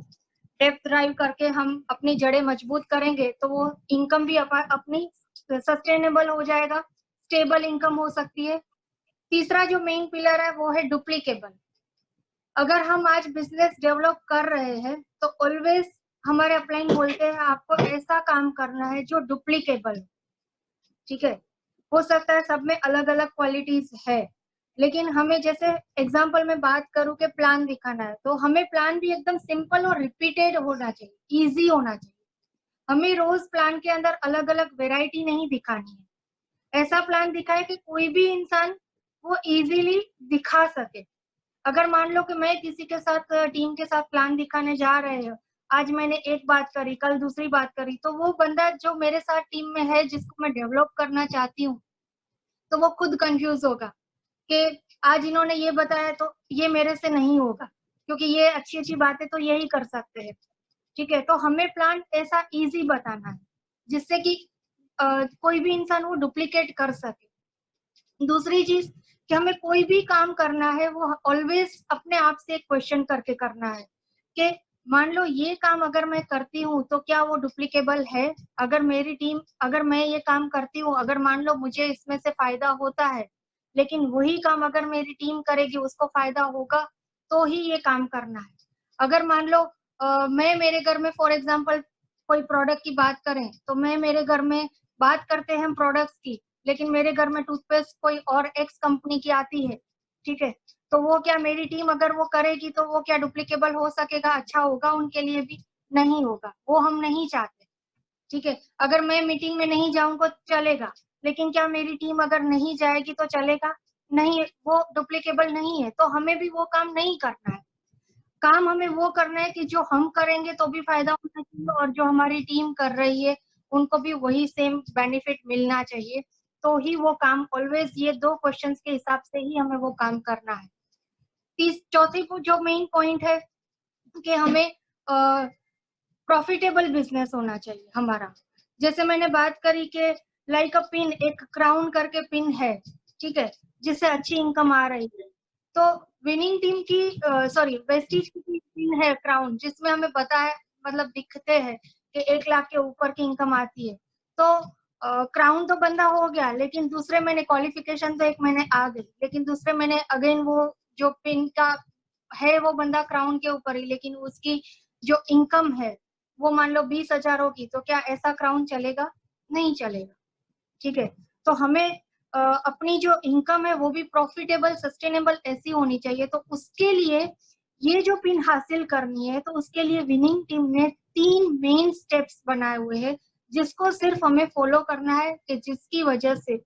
डेप्थ ड्राइव करके हम अपनी जड़ें मजबूत करेंगे तो वो इनकम भी अपनी सस्टेनेबल हो जाएगा, स्टेबल इनकम हो सकती है। तीसरा जो मेन पिलर है वो है डुप्लीकेबल। अगर हम आज बिजनेस डेवलप कर रहे हैं तो ऑलवेज हमारे अपलाइन बोलते हैं आपको ऐसा काम करना है जो डुप्लीकेबल, ठीक है। हो सकता है सब में अलग अलग क्वालिटीज है, लेकिन हमें जैसे एग्जाम्पल में बात करूं कि प्लान दिखाना है, तो हमें प्लान भी एकदम सिंपल और रिपीटेड होना चाहिए, इजी होना चाहिए। हमें रोज प्लान के अंदर अलग अलग वेराइटी नहीं दिखानी है। ऐसा प्लान दिखाए कि कोई भी इंसान वो इजीली दिखा सके। अगर मान लो कि मैं किसी के साथ टीम के साथ प्लान दिखाने जा रहे हो, आज मैंने एक बात करी, कल दूसरी बात करी, तो वो बंदा जो मेरे साथ टीम में है, जिसको मैं डेवलप करना चाहती हूँ, तो वो खुद कंफ्यूज होगा कि आज इन्होंने ये बताया तो ये मेरे से नहीं होगा, क्योंकि ये अच्छी अच्छी बातें तो यही कर सकते हैं। ठीक है, तो हमें प्लान ऐसा इजी बताना है जिससे कि कोई भी इंसान वो डुप्लीकेट कर सके। दूसरी चीज कि हमें कोई भी काम करना है वो ऑलवेज अपने आप से एक क्वेश्चन करके करना है कि मान लो ये काम अगर मैं करती हूँ तो क्या वो डुप्लीकेबल है। अगर मेरी टीम, अगर मैं ये काम करती हूँ, अगर मान लो मुझे इसमें से फायदा होता है, लेकिन वही काम अगर मेरी टीम करेगी उसको फायदा होगा, तो ही ये काम करना है। अगर मान लो मैं मेरे घर में फॉर एग्जाम्पल कोई प्रोडक्ट की बात करें, तो मैं मेरे घर में बात करते हैं हम प्रोडक्ट्स की, लेकिन मेरे घर में टूथपेस्ट कोई और एक्स कंपनी की आती है, ठीक है, तो वो क्या मेरी टीम अगर वो करेगी तो वो क्या डुप्लीकेबल हो सकेगा, अच्छा होगा उनके लिए भी? नहीं होगा, वो हम नहीं चाहते। ठीक है, अगर मैं मीटिंग में नहीं जाऊंगा तो चलेगा, लेकिन क्या मेरी टीम अगर नहीं जाएगी तो चलेगा? नहीं, वो डुप्लीकेबल नहीं है, तो हमें भी वो काम नहीं करना है। काम हमें वो करना है कि जो हम करेंगे तो भी फायदा होना चाहिए और जो हमारी टीम कर रही है उनको भी वही सेम बेनिफिट मिलना चाहिए, तो ही वो काम ऑलवेज, ये दो क्वेश्चंस के हिसाब से ही हमें वो काम करना है। चौथी जो मेन पॉइंट है कि हमें प्रॉफिटेबल बिजनेस होना चाहिए हमारा। जैसे मैंने बात करी कि लाइक अ पिन, एक क्राउन करके पिन है, ठीक है, जिससे अच्छी इनकम आ रही है, तो विनिंग टीम की वेस्टीज की पिन है क्राउन, जिसमें हमें पता है, मतलब दिखते हैं कि 1 लाख के ऊपर की इनकम आती है, तो क्राउन तो बंदा हो गया, लेकिन दूसरे महीने क्वालिफिकेशन तो 1 महीने आ गई, लेकिन दूसरे महीने अगेन वो जो पिन का है वो बंदा क्राउन के ऊपर ही, लेकिन उसकी जो इनकम है वो मान लो 20,000 होगी, तो क्या ऐसा क्राउन चलेगा? नहीं चलेगा। ठीक है, तो हमें अपनी जो इनकम है वो भी प्रॉफिटेबल, सस्टेनेबल ऐसी होनी चाहिए। तो उसके लिए ये जो पिन हासिल करनी है, तो उसके लिए विनिंग टीम ने 3 मेन स्टेप्स बनाए हुए हैं, जिसको सिर्फ हमें फॉलो करना है, कि जिसकी वजह से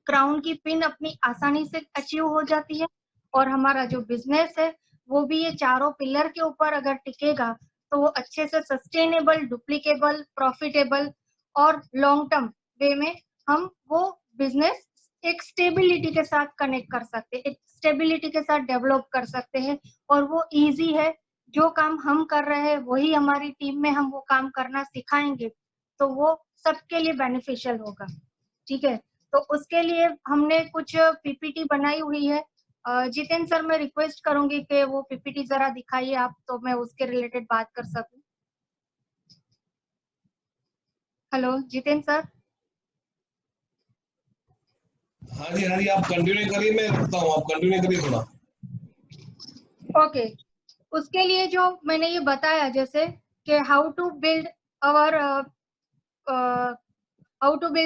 क्राउन की पिन अपनी आसानी से अचीव हो जाती है, और हमारा जो बिजनेस है वो भी ये चारों पिलर के ऊपर अगर टिकेगा तो वो अच्छे से सस्टेनेबल, डुप्लीकेबल, प्रॉफिटेबल और लॉन्ग टर्म वे में हम वो बिजनेस एक स्टेबिलिटी के साथ कनेक्ट कर सकते हैं, एक स्टेबिलिटी के साथ डेवलप कर सकते हैं, और वो इजी है। जो काम हम कर रहे हैं वही हमारी टीम में हम वो काम करना सिखाएंगे, तो वो सबके लिए बेनिफिशियल होगा। ठीक है, तो उसके लिए हमने कुछ पीपीटी बनाई हुई है। जितेंद्र सर, मैं रिक्वेस्ट करूंगी कि वो पीपीटी जरा दिखाइए आप, तो मैं उसके रिलेटेड बात कर सकूं। Hello Jitendra sir. हाँ जी, आप कंटिन्यू करिए, मैं रखता हूँ, आप कंटिन्यू करिए थोड़ा। ओके, उसके लिए जो मैंने ये बताया, जैसे कि how to build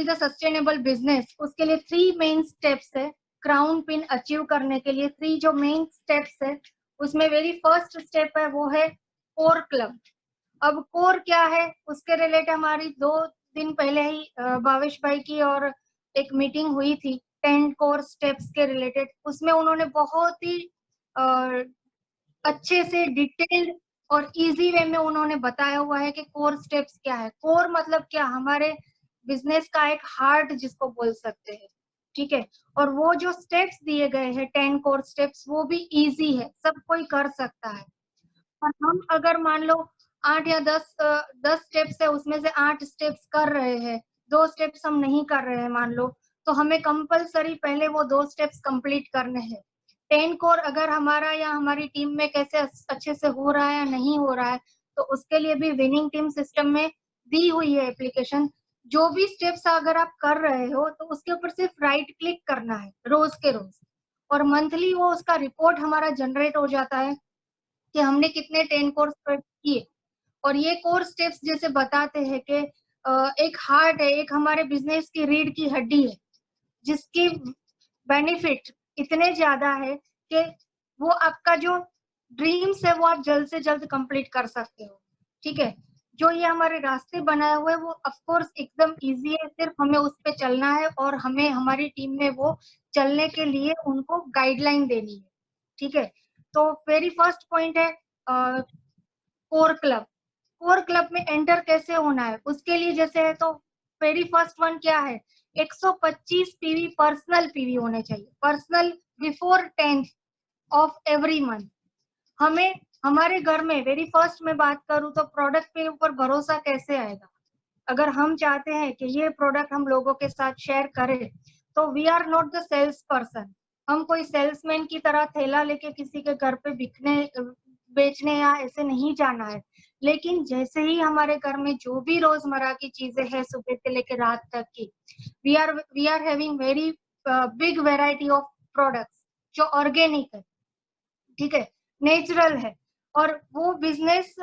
the sustainable business, उसके लिए 3 मेन स्टेप्स है। क्राउन पिन अचीव करने के लिए 3 जो मेन स्टेप्स है, उसमें वेरी फर्स्ट स्टेप है वो है कोर क्लब। अब कोर क्या है, उसके रिलेटेड हमारी 2 दिन पहले ही भावेश भाई की और एक मीटिंग हुई थी 10 कोर स्टेप्स के रिलेटेड। उसमें उन्होंने बहुत ही अच्छे से डिटेल्ड और इजी वे में उन्होंने बताया हुआ है कि कोर स्टेप्स क्या है। कोर मतलब क्या, हमारे बिजनेस का एक हार्ट जिसको बोल सकते हैं। ठीक है, और वो जो स्टेप्स दिए गए हैं 10 कोर स्टेप्स, वो भी इजी है, सब कोई कर सकता है। और हम अगर मान लो 8 या 10 स्टेप्स है, उसमें से 8 स्टेप्स कर रहे हैं, 2 स्टेप्स हम नहीं कर रहे हैं मान लो, तो हमें कंपलसरी पहले वो 2 स्टेप्स कंप्लीट करने हैं। 10 कोर अगर हमारा या हमारी टीम में कैसे अच्छे से हो रहा है या नहीं हो रहा है, तो उसके लिए भी विनिंग टीम सिस्टम में दी हुई है एप्लीकेशन। जो भी स्टेप्स अगर आप कर रहे हो तो उसके ऊपर सिर्फ राइट क्लिक करना है रोज के रोज, और मंथली वो उसका रिपोर्ट हमारा जनरेट हो जाता है कि हमने कितने 10 कोर्स किए। और ये कोर्स स्टेप्स जैसे बताते हैं कि एक हार्ट है, एक हमारे बिजनेस की रीढ़ की हड्डी है। जिसकी बेनिफिट इतने ज्यादा है कि वो आपका जो ड्रीम्स है वो आप जल्द से जल्द कंप्लीट कर सकते हो। ठीक है, जो ये हमारे रास्ते बनाए हुए वो ऑफ कोर्स एकदम इजी है, सिर्फ हमें उस पे चलना है और हमें हमारी टीम में वो चलने के लिए उनको गाइडलाइन देनी है। ठीक है, तो वेरी फर्स्ट पॉइंट है कोर क्लब। कोर क्लब में एंटर कैसे होना है उसके लिए जैसे है तो वेरी फर्स्ट वन क्या है, 125 पीवी पर्सनल पीवी होने चाहिए, personal before 10th of every month. हमें हमारे घर में वेरी फर्स्ट में बात करूं तो प्रोडक्ट पे ऊपर भरोसा कैसे आएगा। अगर हम चाहते हैं कि ये प्रोडक्ट हम लोगों के साथ शेयर करें तो we are not the sales person, हम कोई सेल्समैन की तरह थैला लेके किसी के घर पे बेचने या ऐसे नहीं जाना है। लेकिन जैसे ही हमारे घर में जो भी रोजमर्रा की चीजें हैं सुबह से लेकर रात तक की, we are having very big variety of products जो ऑर्गेनिक है, ठीक है, नेचुरल है। और वो बिजनेस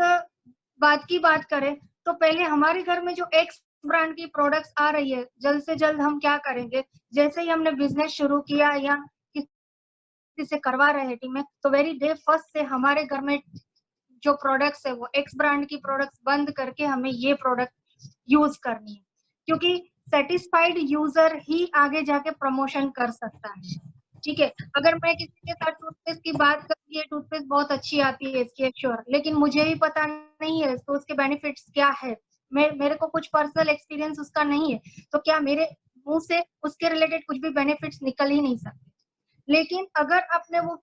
बात की बात करें तो पहले हमारे घर में जो एक्स ब्रांड की प्रोडक्ट्स आ रही है, जल्द से जल्द हम क्या करेंगे, जैसे ही हमने बिजनेस शुरू किया या किसी से करवा रहे टीम में, तो वेरी डे फर्स्ट से हमारे घर में जो प्रोडक्ट्स है वो एक्स ब्रांड की प्रोडक्ट्स बंद करके हमें ये प्रोडक्ट यूज करनी है, क्योंकि सेटिस्फाइड यूजर ही आगे जाके प्रमोशन कर सकता है। ठीक है, अगर मैं किसी के साथ टूथपेस्ट की बात करूँ, ये टूथपेस्ट बहुत अच्छी आती है इसकी श्योर, लेकिन मुझे ही पता नहीं है तो उसके बेनिफिट्स क्या है, मेरे को कुछ पर्सनल एक्सपीरियंस उसका नहीं है, तो क्या मेरे मुंह से उसके रिलेटेड कुछ भी बेनिफिट्स निकल ही नहीं सकते। लेकिन अगर आपने वो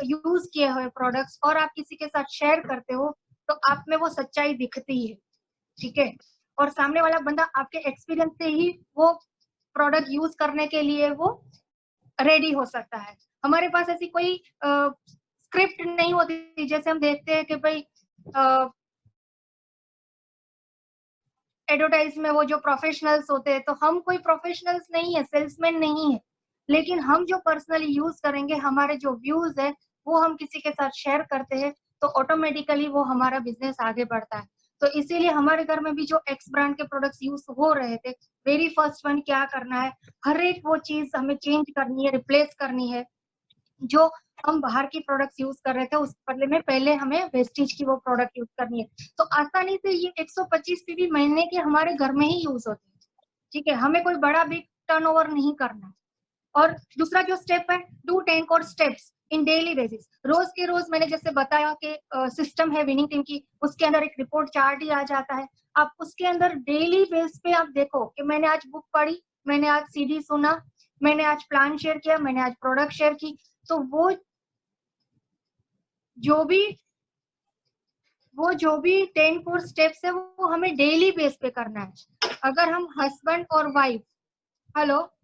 यूज किए हुए प्रोडक्ट्स और आप किसी के साथ शेयर करते हो तो आप में वो सच्चाई दिखती है। ठीक है, और सामने वाला बंदा आपके एक्सपीरियंस से ही वो प्रोडक्ट यूज करने के लिए वो रेडी हो सकता है। हमारे पास ऐसी कोई स्क्रिप्ट नहीं होती, जैसे हम देखते हैं कि भाई एडवर्टाइज में वो जो प्रोफेशनल्स होते हैं, तो हम कोई प्रोफेशनल्स नहीं है, सेल्समैन नहीं है, लेकिन हम जो पर्सनली यूज करेंगे, हमारे जो व्यूज है वो हम किसी के साथ शेयर करते हैं तो ऑटोमेटिकली वो हमारा बिजनेस आगे बढ़ता है। तो इसीलिए हमारे घर में भी जो एक्स ब्रांड के प्रोडक्ट्स यूज हो रहे थे, वेरी फर्स्ट वन क्या करना है, हर एक वो चीज हमें चेंज करनी है, रिप्लेस करनी है। जो हम बाहर की प्रोडक्ट्स यूज कर रहे थे उस बदले में पहले हमें वेस्टिज की वो प्रोडक्ट यूज करनी है। तो आसानी से ये 125 पीवी महीने के हमारे घर में ही यूज होते हैं। ठीक है, हमें कोई बड़ा बिग टर्नओवर नहीं करना है। और दूसरा जो स्टेप है, do 10 core steps in daily basis. रोज के रोज मैंने जैसे बताया कि सिस्टम है विनिंग टीम की, उसके अंदर एक रिपोर्ट चार्ट ही आ जाता है। आप उसके अंदर डेली बेस पे आप देखो कि मैंने आज बुक पढ़ी, मैंने आज सीडी सुना, मैंने आज प्लान शेयर किया, मैंने आज प्रोडक्ट शेयर की, तो वो जो भी 10 कोर स्टेप्स है वो हमें डेली बेस पे करना है। अगर हम हस्बैंड और वाइफ, हेलो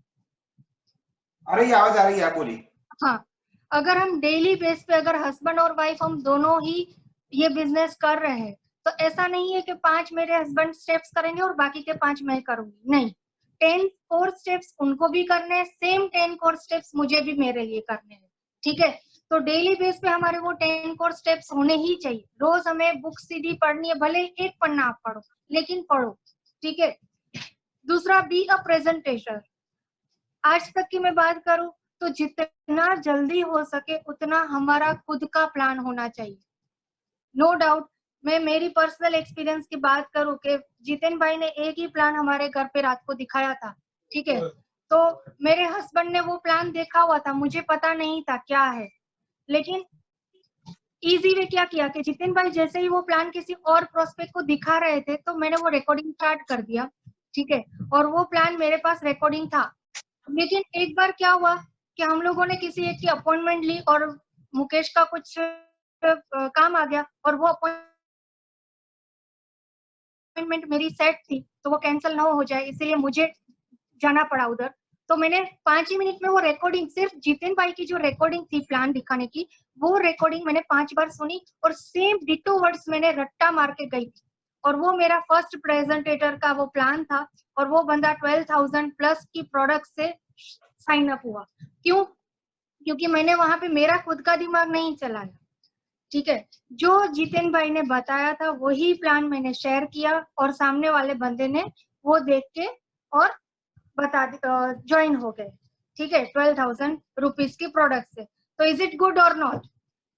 आ रही है आवाज, आ रही है, आप बोलिए। हाँ, अगर हम डेली बेस पे अगर हस्बैंड और वाइफ हम दोनों ही ये बिजनेस कर रहे हैं, तो ऐसा नहीं है कि 5 मेरे हस्बैंड स्टेप्स करेंगे और बाकी के 5 मैं करूंगी, नहीं, 10 कोर स्टेप्स उनको भी करने हैं, सेम 10 कोर स्टेप्स मुझे भी मेरे लिए करने हैं। ठीक है, तो डेली बेस पे हमारे वो 10 कोर स्टेप्स होने ही चाहिए। रोज हमें बुक सीडी पढ़नी है, भले एक पन्ना आप पढ़ो लेकिन पढ़ो। ठीक है, दूसरा बी अ प्रेजेंटेटर। आज तक की मैं बात करूं तो जितना जल्दी हो सके उतना हमारा खुद का प्लान होना चाहिए। नो डाउट, मैं मेरी पर्सनल एक्सपीरियंस की बात करूं कि जितेन भाई ने एक ही प्लान हमारे घर पे रात को दिखाया था। ठीक है, तो मेरे हस्बैंड ने वो प्लान देखा हुआ था, मुझे पता नहीं था क्या है, लेकिन इजी वे क्या किया कि जितेन भाई जैसे ही वो प्लान किसी और प्रोस्पेक्ट को दिखा रहे थे तो मैंने वो रिकॉर्डिंग स्टार्ट कर दिया। ठीक है, और वो प्लान मेरे पास रिकॉर्डिंग था। लेकिन एक बार क्या हुआ कि हम लोगों ने किसी एक की अपॉइंटमेंट ली और मुकेश का कुछ काम आ गया और वो अपॉइंटमेंट मेरी सेट थी तो वो कैंसिल ना हो जाए, इसलिए मुझे जाना पड़ा उधर। तो मैंने 5 ही मिनट में वो रिकॉर्डिंग, सिर्फ जितेन भाई की जो रिकॉर्डिंग थी प्लान दिखाने की, वो रिकॉर्डिंग मैंने 5 बार सुनी और सेम डिटो वर्ड्स मैंने रट्टा मार के गई थी। और वो मेरा फर्स्ट प्रेजेंटेटर का वो प्लान था और वो बंदा 12,000 प्लस की प्रोडक्ट से साइन अप हुआ। क्यों? क्योंकि मैंने वहां पे मेरा खुद का दिमाग नहीं चलाया। ठीक है, जो जितेन भाई ने बताया था वही प्लान मैंने शेयर किया और सामने वाले बंदे ने वो देख के और बता ज्वाइन हो गए। ठीक है, 12,000 रुपीज की प्रोडक्ट से, तो इज इट गुड और नॉट?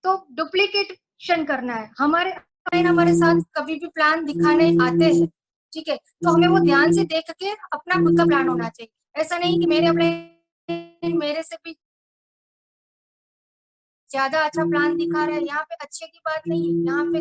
तो डुप्लीकेशन करना है। हमारे साथ कभी भी प्लान दिखाने आते हैं, ठीक है, तो हमें वो ध्यान से देख के अपना खुद का प्लान होना चाहिए। ऐसा नहीं कि मेरे से भी ज्यादा अच्छा प्लान दिखा रहा है, यहाँ पे अच्छे की बात नहीं है, यहाँ पे